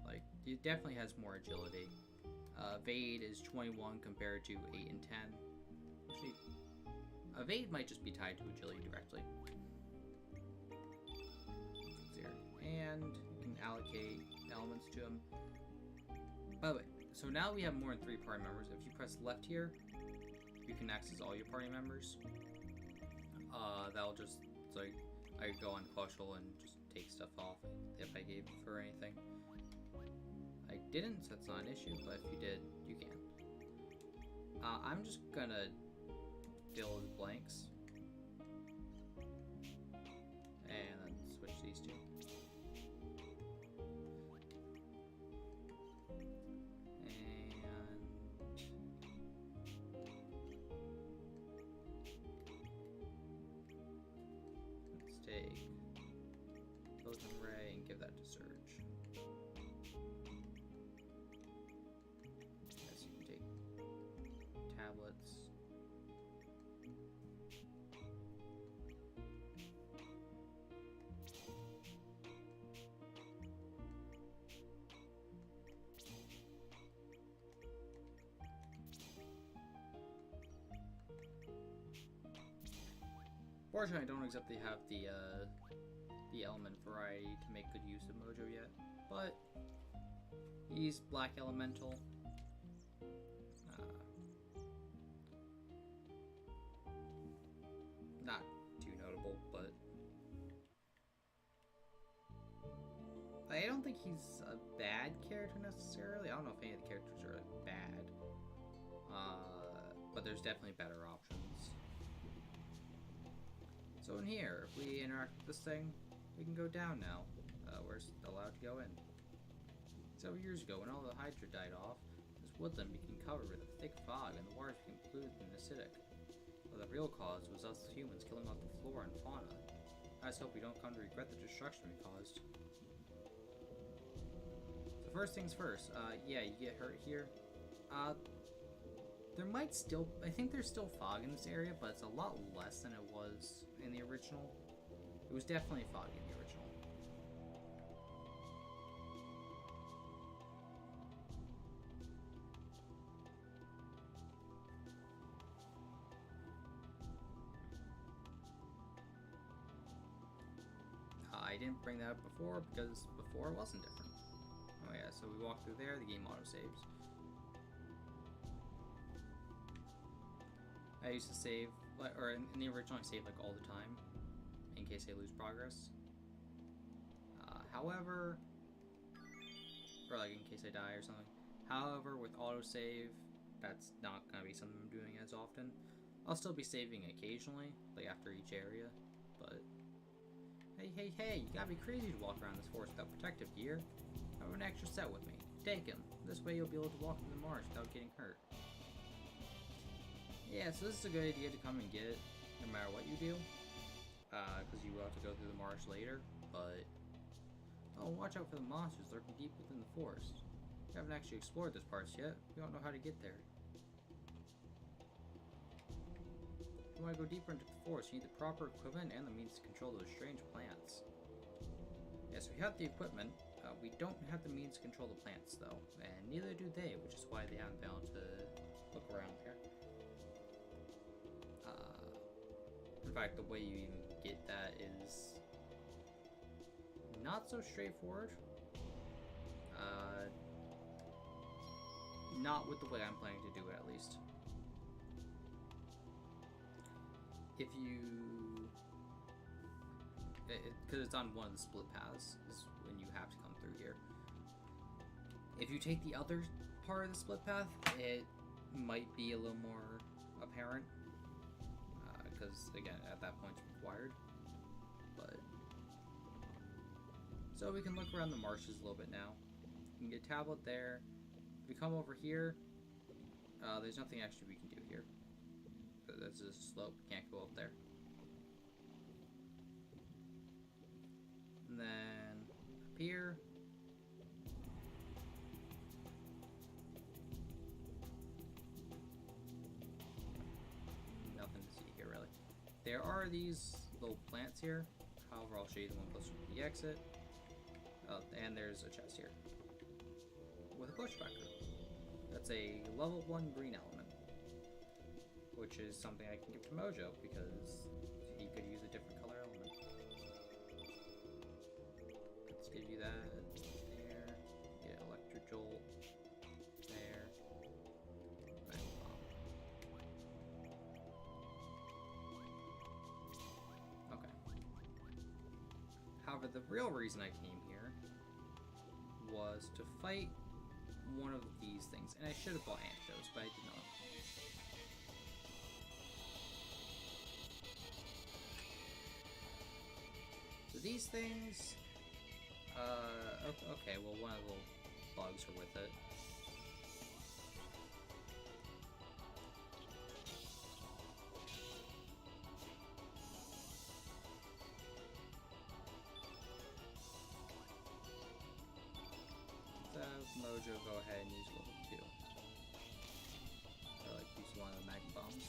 Like, he definitely has more agility. Evade is 21 compared to 8 and 10. Actually, evade might just be tied to agility directly. And you can allocate elements to them. By the way, so now we have more than 3 party members. If you press left here, you can access all your party members. That'll just, it's like, I could go on partial and just take stuff off if I gave for anything. I didn't, so that's not an issue, but if you did, you can. I'm just gonna fill in blanks. And then switch these two. Take Poison Ray and give that to Surge. Unfortunately, I don't exactly have the element variety to make good use of Mojo yet, but he's Black Elemental. Not too notable, but I don't think he's a bad character necessarily. I don't know if any of the characters are bad, but there's definitely better options. So in here, if we interact with this thing, we can go down now. We're allowed to go in. Several years ago, when all the Hydra died off, this woodland became covered with a thick fog, and the waters became polluted and acidic. But the real cause was us humans killing off the flora and fauna. I just hope we don't come to regret the destruction we caused. So first things first, yeah, you get hurt here. There might still, I think there's still fog in this area, but it's a lot less than it was in the original. It was definitely foggy in the original. I didn't bring that up before because before it wasn't different. Oh yeah, so we walk through there, the game auto-saves. I used to save, or in the original I saved like all the time, in case I lose progress. However, or like in case I die or something. However, with autosave, that's not going to be something I'm doing as often. I'll still be saving occasionally, like after each area, but hey, you gotta be crazy to walk around this forest without protective gear. I have an extra set with me. Take him. This way you'll be able to walk through the marsh without getting hurt. Yeah, so this is a good idea to come and get, no matter what you do. Because you will have to go through the marsh later, but... Oh, watch out for the monsters lurking deep within the forest. We haven't actually explored this parts yet. We don't know how to get there. If you want to go deeper into the forest, you need the proper equipment and the means to control those strange plants. Yes, we have the equipment. We don't have the means to control the plants, though. And neither do they, which is why they haven't been able to look around here. In fact, the way you even get that is not so straightforward. Not with the way I'm planning to do it, at least. If you... Because it's on one of the split paths, is when you have to come through here. If you take the other part of the split path, it might be a little more apparent. Because, again, at that point it's required. But... So we can look around the marshes a little bit now. You can get a tablet there. If we come over here, there's nothing extra we can do here. That's just a slope, can't go up there. And then up here, nothing to see here really. There are these little plants here, however I'll show you the one closer to the exit. And there's a chest here with a bushwhacker. That's a level 1 green element, which is something I can give to Mojo because he could use a different color element. Let's give you that there. Get electric jolt there. Bang, bomb. Okay. However, the real reason I came here was to fight one of these things, and I should have bought antidotes, but I did not. So these things, okay, well one of the little bugs are with it. Mojo, go ahead and use level 2. Or like use one of the mag bombs.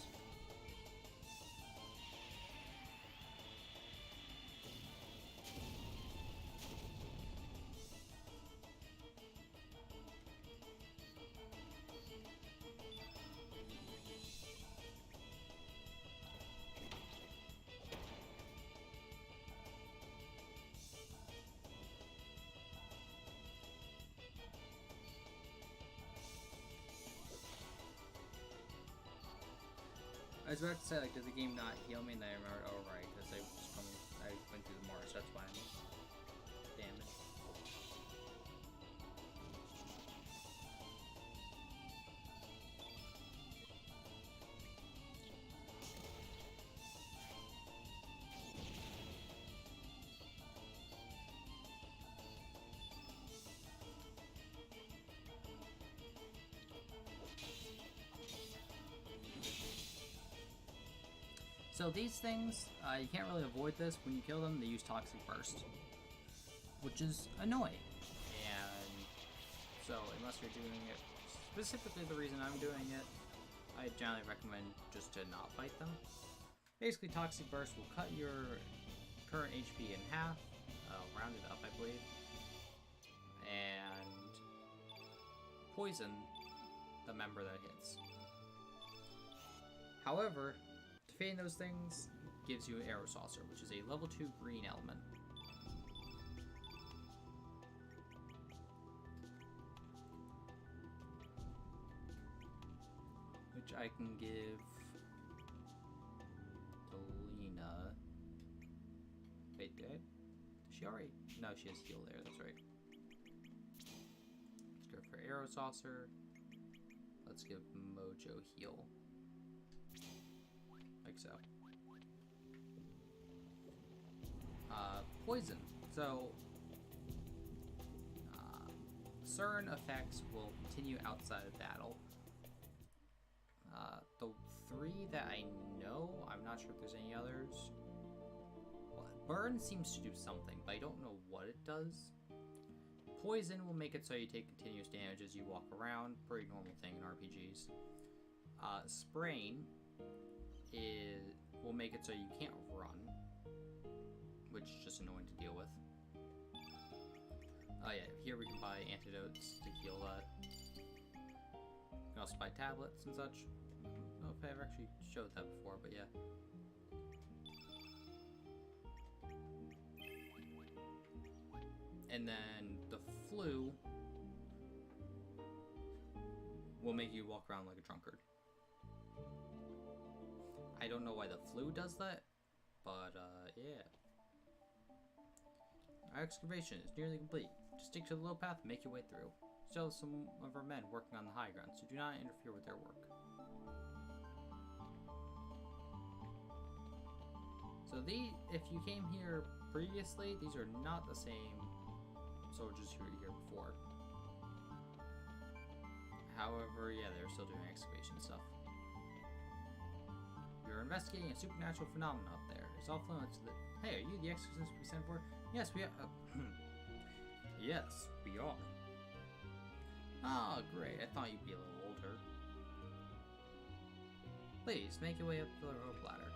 I was about to say, like, did the game not heal me? And then I remembered, oh right, because I went through the marsh. That's why I'm damaged. So these things, you can't really avoid this. When you kill them, they use Toxic Burst, which is annoying. And so unless you're doing it specifically the reason I'm doing it, I generally recommend just to not fight them. Basically, Toxic Burst will cut your current HP in half, rounded up I believe, and poison the member that hits. However, defeating those things gives you an Arrow Saucer, which is a level 2 green element. Which I can give to Lena. Wait, did she already? No, she has heal there, that's right. Let's go for Arrow Saucer. Let's give Mojo heal. Like so. Poison. So, certain effects will continue outside of battle. The 3 that I know, I'm not sure if there's any others. Well, Burn seems to do something, but I don't know what it does. Poison will make it so you take continuous damage as you walk around. Pretty normal thing in RPGs. Spraying will make it so you can't run, which is just annoying to deal with. Oh yeah, here we can buy antidotes to heal that. You can also buy tablets and such. I don't know if I've actually showed that before, but yeah. And then the flu will make you walk around like a drunkard. I don't know why the flu does that, but yeah. Our excavation is nearly complete. Just stick to the low path and make your way through. Still have some of our men working on the high ground, so do not interfere with their work. So if you came here previously, these are not the same soldiers who were here before. However, yeah, they're still doing excavation stuff. We are investigating a supernatural phenomenon up there. It's all flowing to the... Hey, are you the exorcist we sent for? Yes, we are. Yes, we are. Oh, great. I thought you'd be a little older. Please, make your way up the rope ladder.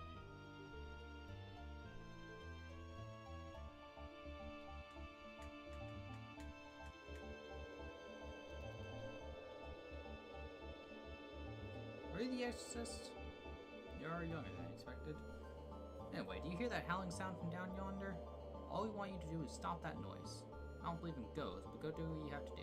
Are you the exorcist? You're younger than I expected. Anyway, do you hear that howling sound from down yonder? All we want you to do is stop that noise. I don't believe in ghosts, but go do what you have to do.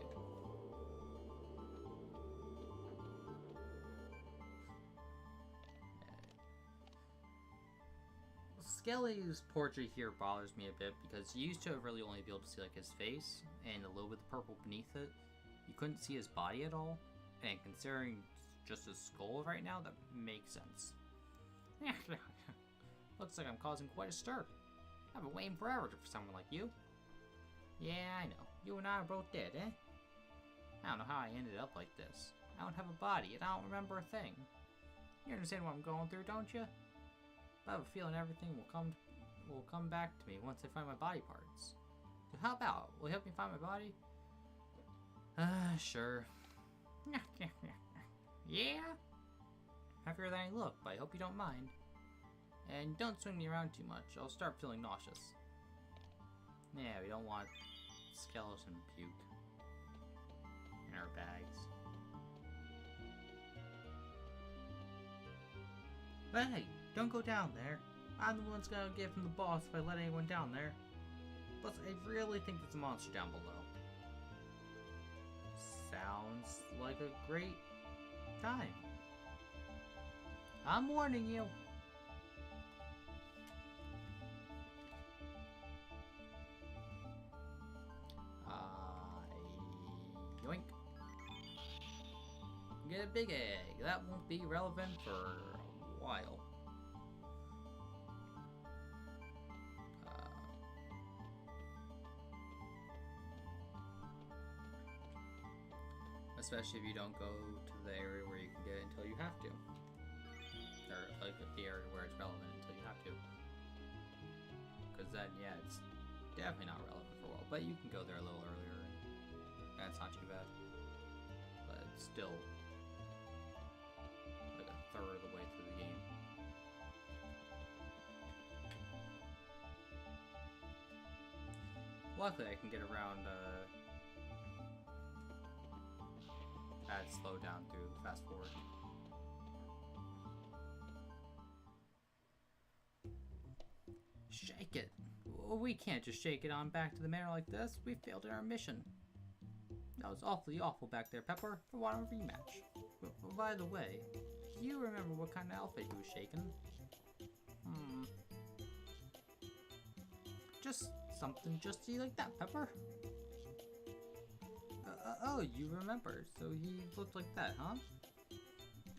Skelly's portrait here bothers me a bit because you used to really only be able to see like his face and a little bit of purple beneath it. You couldn't see his body at all, and considering just his skull right now, that makes sense. Looks like I'm causing quite a stir. I've been waiting forever for someone like you. Yeah, I know. You and I are both dead, eh? I don't know how I ended up like this. I don't have a body, and I don't remember a thing. You understand what I'm going through, don't you? I have a feeling everything will come back to me once I find my body parts. So how about, will you help me find my body? Sure. Yeah? Heavier than I look, but I hope you don't mind. And don't swing me around too much, I'll start feeling nauseous. Yeah, we don't want skeleton puke in our bags. Hey, don't go down there. I'm the one's gonna give him the boss if I let anyone down there. Plus, I really think there's a monster down below. Sounds like a great time. I'm warning you. Yoink. Get a big egg. That won't be relevant for a while. Especially if you don't go to the area where you can get it until you have to. Or, like, the area where it's relevant until you have to. Because then, yeah, it's definitely not relevant for a while. But you can go there a little earlier, and that's not too bad. But it's still like a third of the way through the game. Luckily, I can get around, add slow down through fast forward. Shake it! We can't just shake it on back to the mayor like this. We failed in our mission. That was awfully awful back there, Pepper. I want a rematch. But by the way, do you remember what kind of outfit he was shaking? Just something justy like that, Pepper. Oh, you remember. So he looked like that, huh?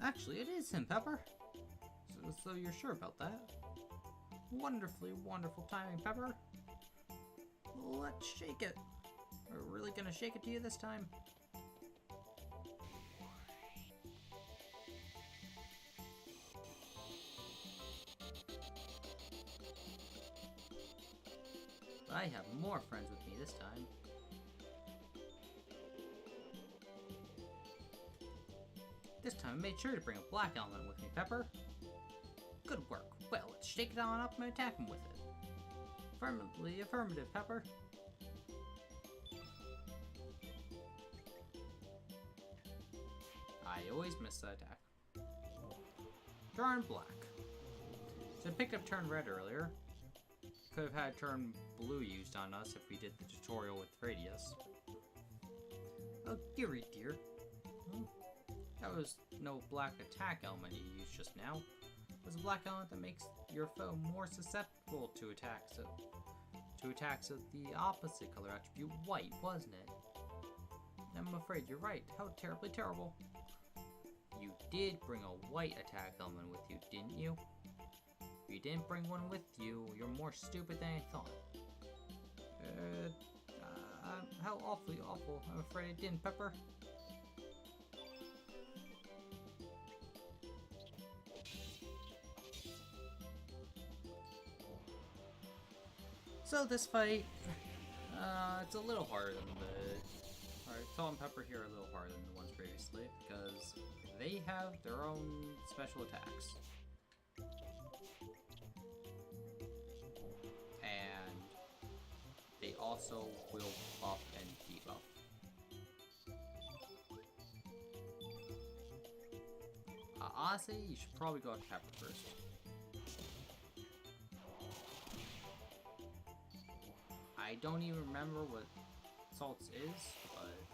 Actually, it is him, Pepper. So you're sure about that? Wonderfully wonderful timing, Pepper. Let's shake it. We're really gonna shake it to you this time. I have more friends with me this time. This time I made sure to bring a black element with me, Pepper. Good work. Well, let's shake it on up and attack him with it. Affirmatively affirmative, Pepper. I always miss that attack. Turn black. So I picked up turn red earlier. Could have had turn blue used on us if we did the tutorial with Radius. Oh, dearie dear. That was no black attack element you used just now. It was a black element that makes your foe more susceptible to attacks of the opposite color attribute, white, wasn't it? I'm afraid you're right. How terribly terrible. You did bring a white attack element with you, didn't you? If you didn't bring one with you, you're more stupid than I thought. How awfully awful. I'm afraid I didn't, Pepper. So this fight, it's a little harder than Salt and Pepper here are a little harder than the ones previously, because they have their own special attacks. And they also will buff and debuff. Honestly, you should probably go with Pepper first. I don't even remember what Salt's is, but...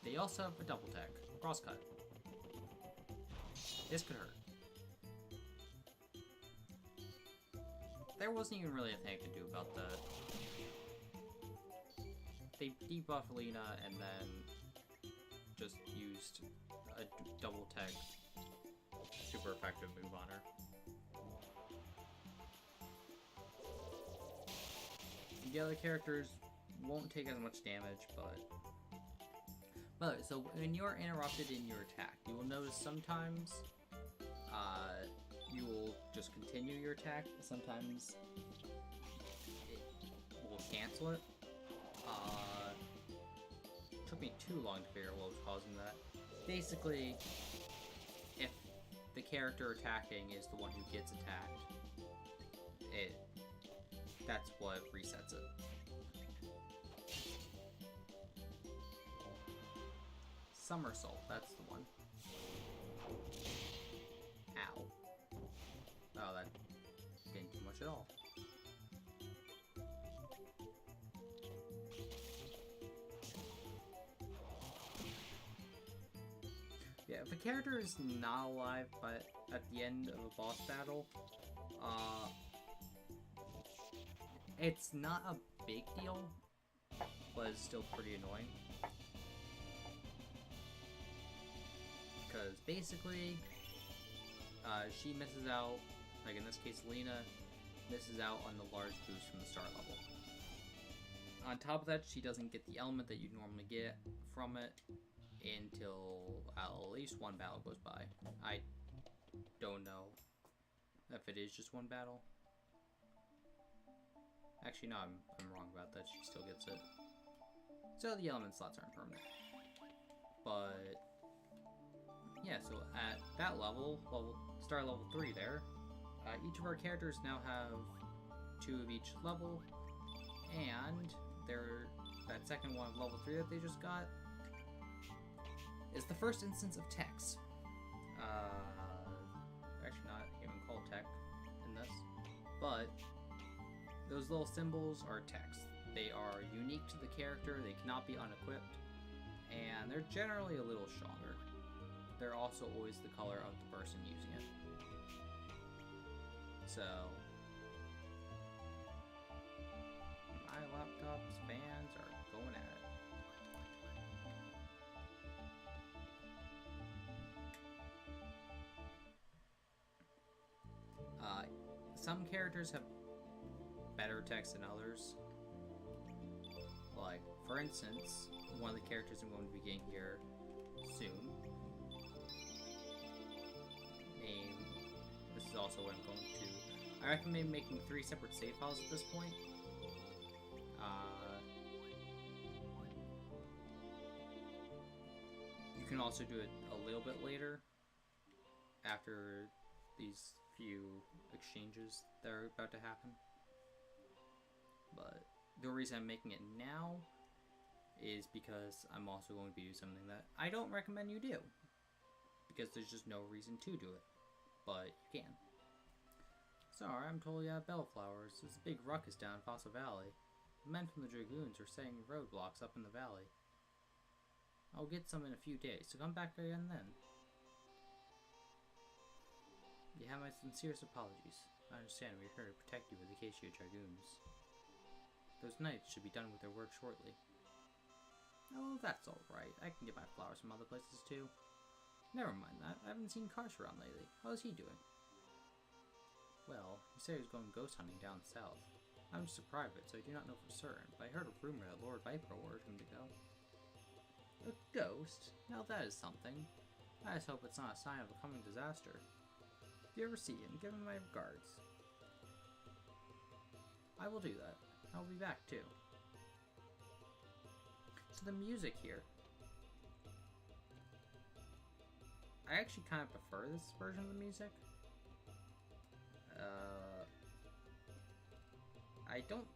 They also have a double tag, cross cut. This could hurt. There wasn't even really a thing I could do about that. They debuffed Lena and then just used a double tag super effective move on her. The other characters won't take as much damage, but so when you're interrupted in your attack, you will notice sometimes you will just continue your attack. Sometimes it will cancel it. Took me too long to figure out what was causing that. Basically, if the character attacking is the one who gets attacked, that's what resets it. Somersault, that's the one. Ow. Oh, that didn't do much at all. Yeah, if a character is not alive but at the end of a boss battle, it's not a big deal, but it's still pretty annoying. Because basically, she misses out, like in this case Lena, misses out on the large boost from the start level. On top of that, she doesn't get the element that you normally get from it until at least one battle goes by. I don't know if it is just one battle. Actually, no, I'm wrong about that. She still gets it. So the element slots aren't permanent. But yeah, so at that level, start level 3 there, each of our characters now have 2 of each level, and that second one of level 3 that they just got is the first instance of text. Actually not even called tech in this, but those little symbols are text. They are unique to the character, they cannot be unequipped, and they're generally a little stronger. They're also always the color of the person using it. So, my laptop's fans are going at it. Some characters have better text than others. Like, for instance, one of the characters I'm going to be getting here soon. This is also what I'm going to. I recommend making 3 separate save files at this point. You can also do it a little bit later, after these few exchanges that are about to happen. But the reason I'm making it now is because I'm also going to be doing something that I don't recommend you do, because there's just no reason to do it, but you can. Sorry, I'm totally out of bellflowers. There's a big ruckus down Fossil Valley. The men from the Dragoons are setting roadblocks up in the valley. I'll get some in a few days, so come back again then. You have my sincerest apologies. I understand we're here to protect you with the Acacia Dragoons. Those knights should be done with their work shortly. Oh, that's alright. I can get my flowers from other places too. Never mind that. I haven't seen Karsh around lately. How's he doing? Well, he said he was going ghost hunting down south. I'm just a private, so I do not know for certain, but I heard a rumor that Lord Viper ordered him to go. A ghost? Now that is something. I just hope it's not a sign of a coming disaster. If you ever see him, give him my regards. I will do that. I'll be back too. So the music here. I actually kind of prefer this version of the music. I don't...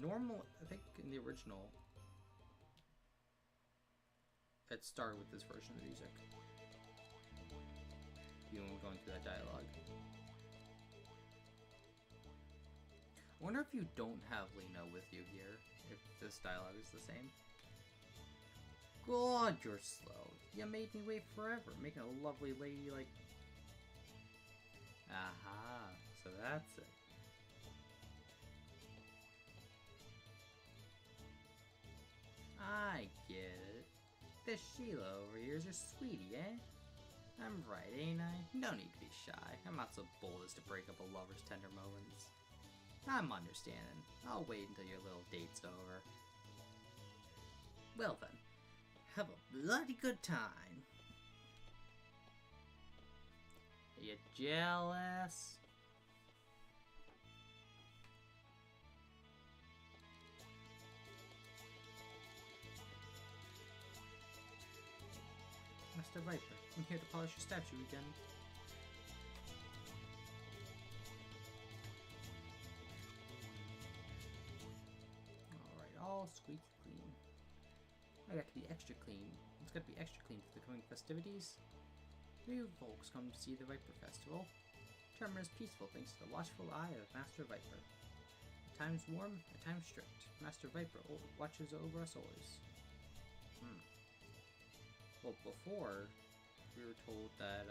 I think in the original, it started with this version of the music. You know, going through that dialogue. I wonder if you don't have Lena with you here, if this dialogue is the same. God, you're slow. You made me wait forever, making a lovely lady like... Aha, so that's it. I get it. This Sheila over here is your sweetie, eh? I'm right, ain't I? No need to be shy. I'm not so bold as to break up a lover's tender moments. I'm understanding. I'll wait until your little date's over. Well then, have a bloody good time. Are you jealous? Master Viper. I'm here to polish your statue again. Alright, all squeaky clean. I got to be extra clean. It's got to be extra clean for the coming festivities. New folks come to see the Viper Festival. Termin is peaceful thanks to the watchful eye of Master Viper. At times warm, at times strict. Master Viper watches over us always. Well, before, we were told that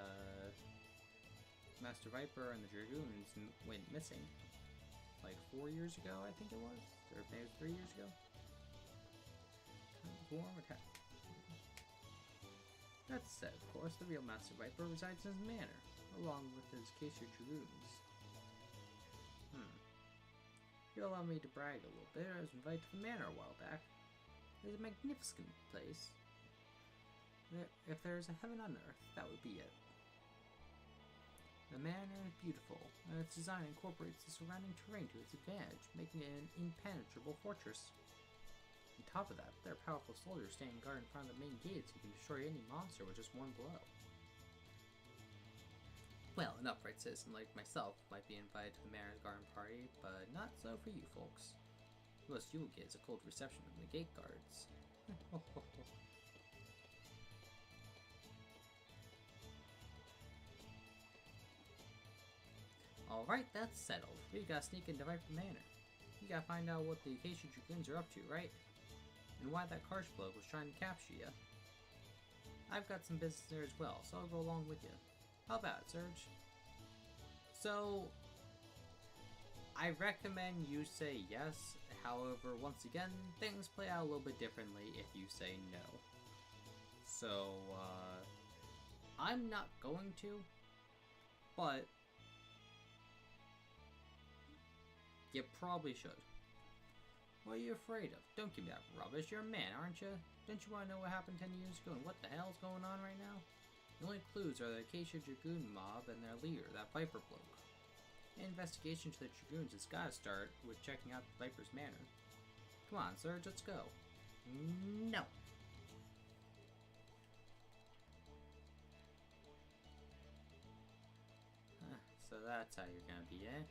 Master Viper and the Dragoons went missing. Like 4 years ago, I think it was? Or maybe 3 years ago? Warm attack. That said, of course, the real Master Viper resides in his manor, along with his Acacia Dragoons. You'll allow me to brag a little bit. I was invited to the manor a while back. It's a magnificent place. If there is a heaven on earth, that would be it. The manor is beautiful, and its design incorporates the surrounding terrain to its advantage, making it an impenetrable fortress. On top of that, there are powerful soldiers standing guard in front of the main gates who can destroy any monster with just one blow. Well, an upright citizen like myself might be invited to the mayor's garden party, but not so for you folks. The most you will get is a cold reception from the gate guards. Alright, that's settled. We gotta sneak into Viper Manor. You gotta find out what the Acacia Dragoons are up to, right? And why that Karsh bloke was trying to capture you. I've got some business there as well, so I'll go along with you. How about it, Serge? So, I recommend you say yes. However, once again, things play out a little bit differently if you say no. So, I'm not going to, but you probably should. What are you afraid of? Don't give me that rubbish. You're a man, aren't you? Don't you want to know what happened 10 years ago and what the hell's going on right now? The only clues are the Acacia Dragoon mob and their leader, that Viper bloke. An investigation to the Dragoons has got to start with checking out the Viper's manor. Come on, Serge, let's go. No. So that's how you're gonna be, eh?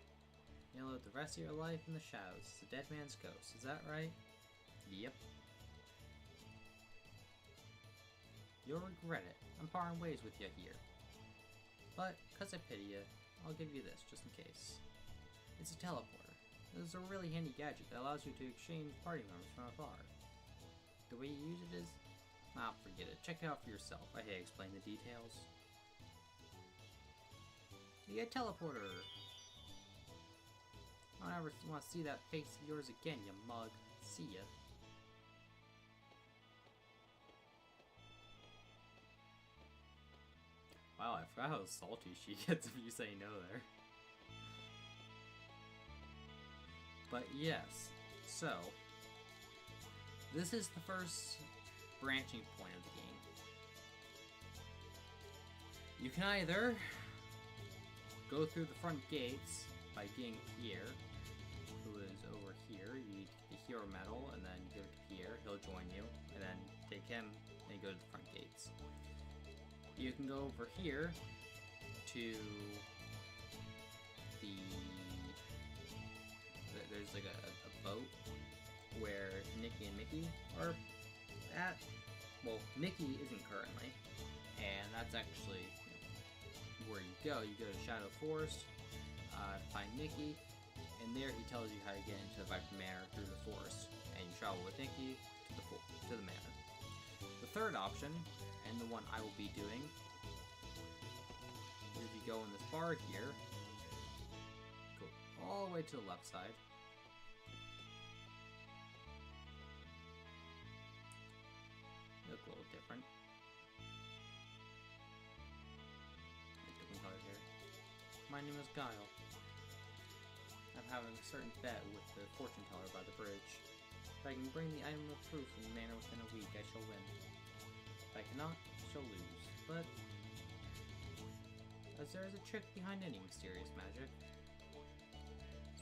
You'll live the rest of your life in the shadows as a dead man's ghost, is that right? Yep. You'll regret it. I'm parting ways with you here. But, cause I pity you, I'll give you this, just in case. It's a teleporter. This is a really handy gadget that allows you to exchange party members from afar. The way you use it is... forget it. Check it out for yourself. I hate explaining the details. You get a teleporter! I don't ever want to see that face of yours again, you mug. See ya. Wow, I forgot how salty she gets if you say no there. But yes, so this is the first branching point of the game. You can either go through the front gates by getting Pierre, who is over here. You need the hero medal, and then you go to Pierre, he'll join you, and then take him and go to the front gates. You can go over here to there's like a boat where Nikki and Mickey are at. Well, Mickey isn't currently, and that's actually where you go. You go to Shadow Forest, find Nikki, and there he tells you how to get into the Viper Manor through the forest, and you travel with Nikki to the manor. The third option, and the one I will be doing, is if you go in this bar here, go all the way to the left side, look a little different. Different colors here. My name is Guile. I'm having a certain bet with the fortune teller by the bridge. If I can bring the item of proof from the manor within a week, I shall win. If I cannot, I shall lose. But, as there is a trick behind any mysterious magic,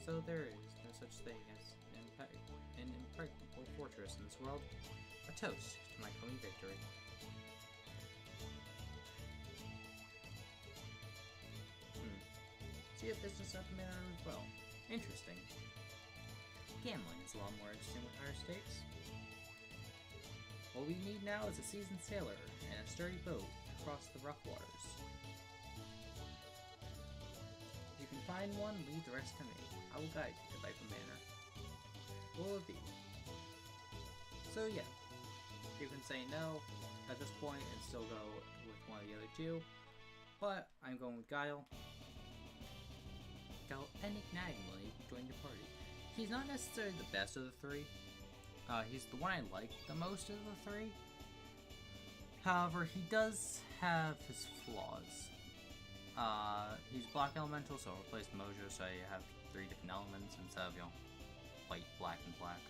so there is no such thing as an impregnable fortress in this world. A toast to my coming victory. See a business at the manor as well. Interesting. Gambling is a lot more interesting with higher stakes. What we need now is a seasoned sailor and a sturdy boat to cross the rough waters. If you can find one, leave the rest to me. I will guide you to Viper Manor. What will it be? So yeah, you can say no at this point and still go with one of the other two, but I'm going with Guile. Guile enigmatically joined your party. He's not necessarily the best of the three. He's the one I like the most of the three. However, he does have his flaws. He's black elemental, so I'll replace Mojo so you have 3 different elements instead of, white, black, and black.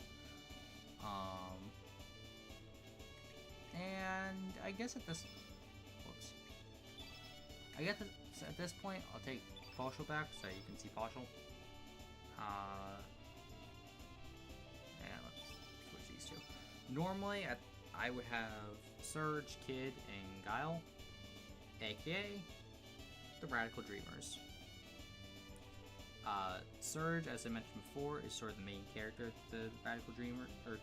And I guess at this... Whoops. I guess at this point, I'll take Partial back so you can see Partial. And let's switch these two. Normally, I would have Surge, Kid, and Guile, aka the Radical Dreamers. Surge, as I mentioned before, is sort of the main character, the Radical Dreamer, or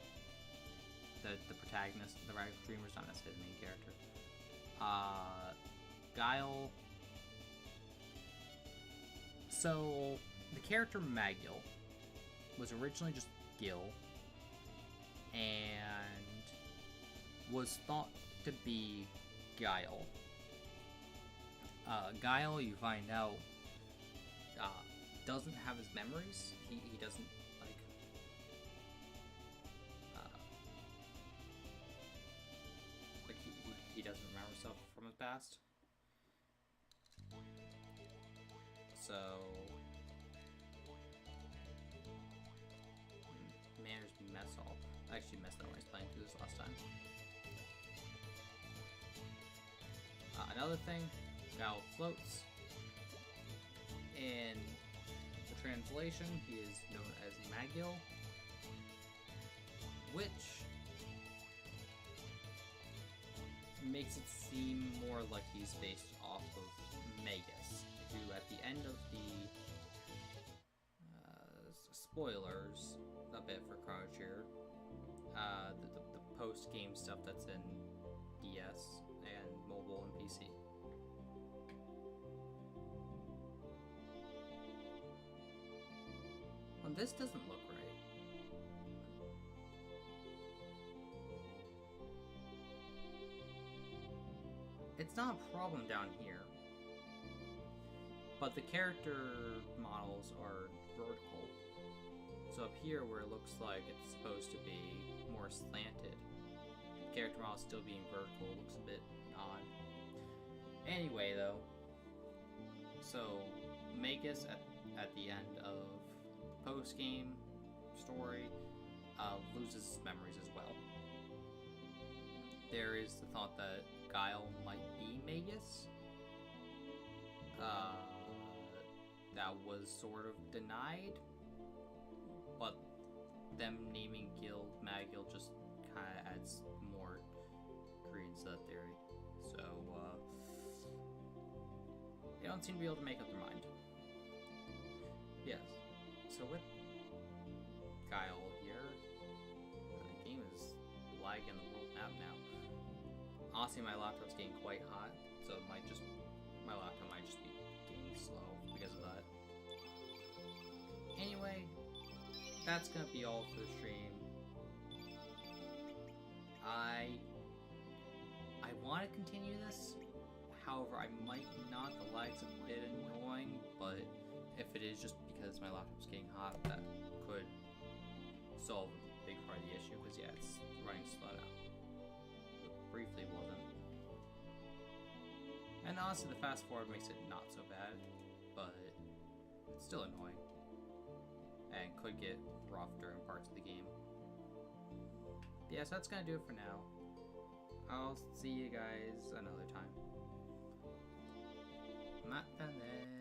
the protagonist of the Radical Dreamers, not necessarily the main character. Guile. So, the character Magill was originally just Gil, and was thought to be Guile. Guile, you find out, doesn't have his memories. He doesn't, he doesn't remember stuff from his past. So, manners mess up. I actually messed up when I was playing through this last time. Another thing, Guile floats. In the translation, he is known as Magill, which makes it seem more like he's based off of Magus, who at the end of the spoilers a bit for Chrono Trigger, the post-game stuff that's in DS and mobile and PC. Well, this doesn't look right. It's not a problem down here, but the character models are vertical. So up here, where it looks like it's supposed to be more slanted, the character model still being vertical looks a bit odd. Anyway, though, so Magus at the end of post-game story loses his memories as well. There is the thought that Guile might be Magus. That was sort of denied, but them naming Guild Magill just kind of adds more credence to that theory. So, they don't seem to be able to make up their mind. Yes. So with Guile here, the game is lagging the world map now. Honestly, my laptop's getting quite hot, so my laptop might just be getting slow because of that. Anyway, that's gonna be all for the stream. I want to continue this, however, I might not. The lag's a bit annoying, but if it is just because my laptop's getting hot, that could solve a big part of the issue, because yeah, it's running slow now. But briefly wasn't. And honestly, the fast forward makes it not so bad, but it's still annoying. And could get rough during parts of the game. Yeah, so that's gonna do it for now. I'll see you guys another time. Matane.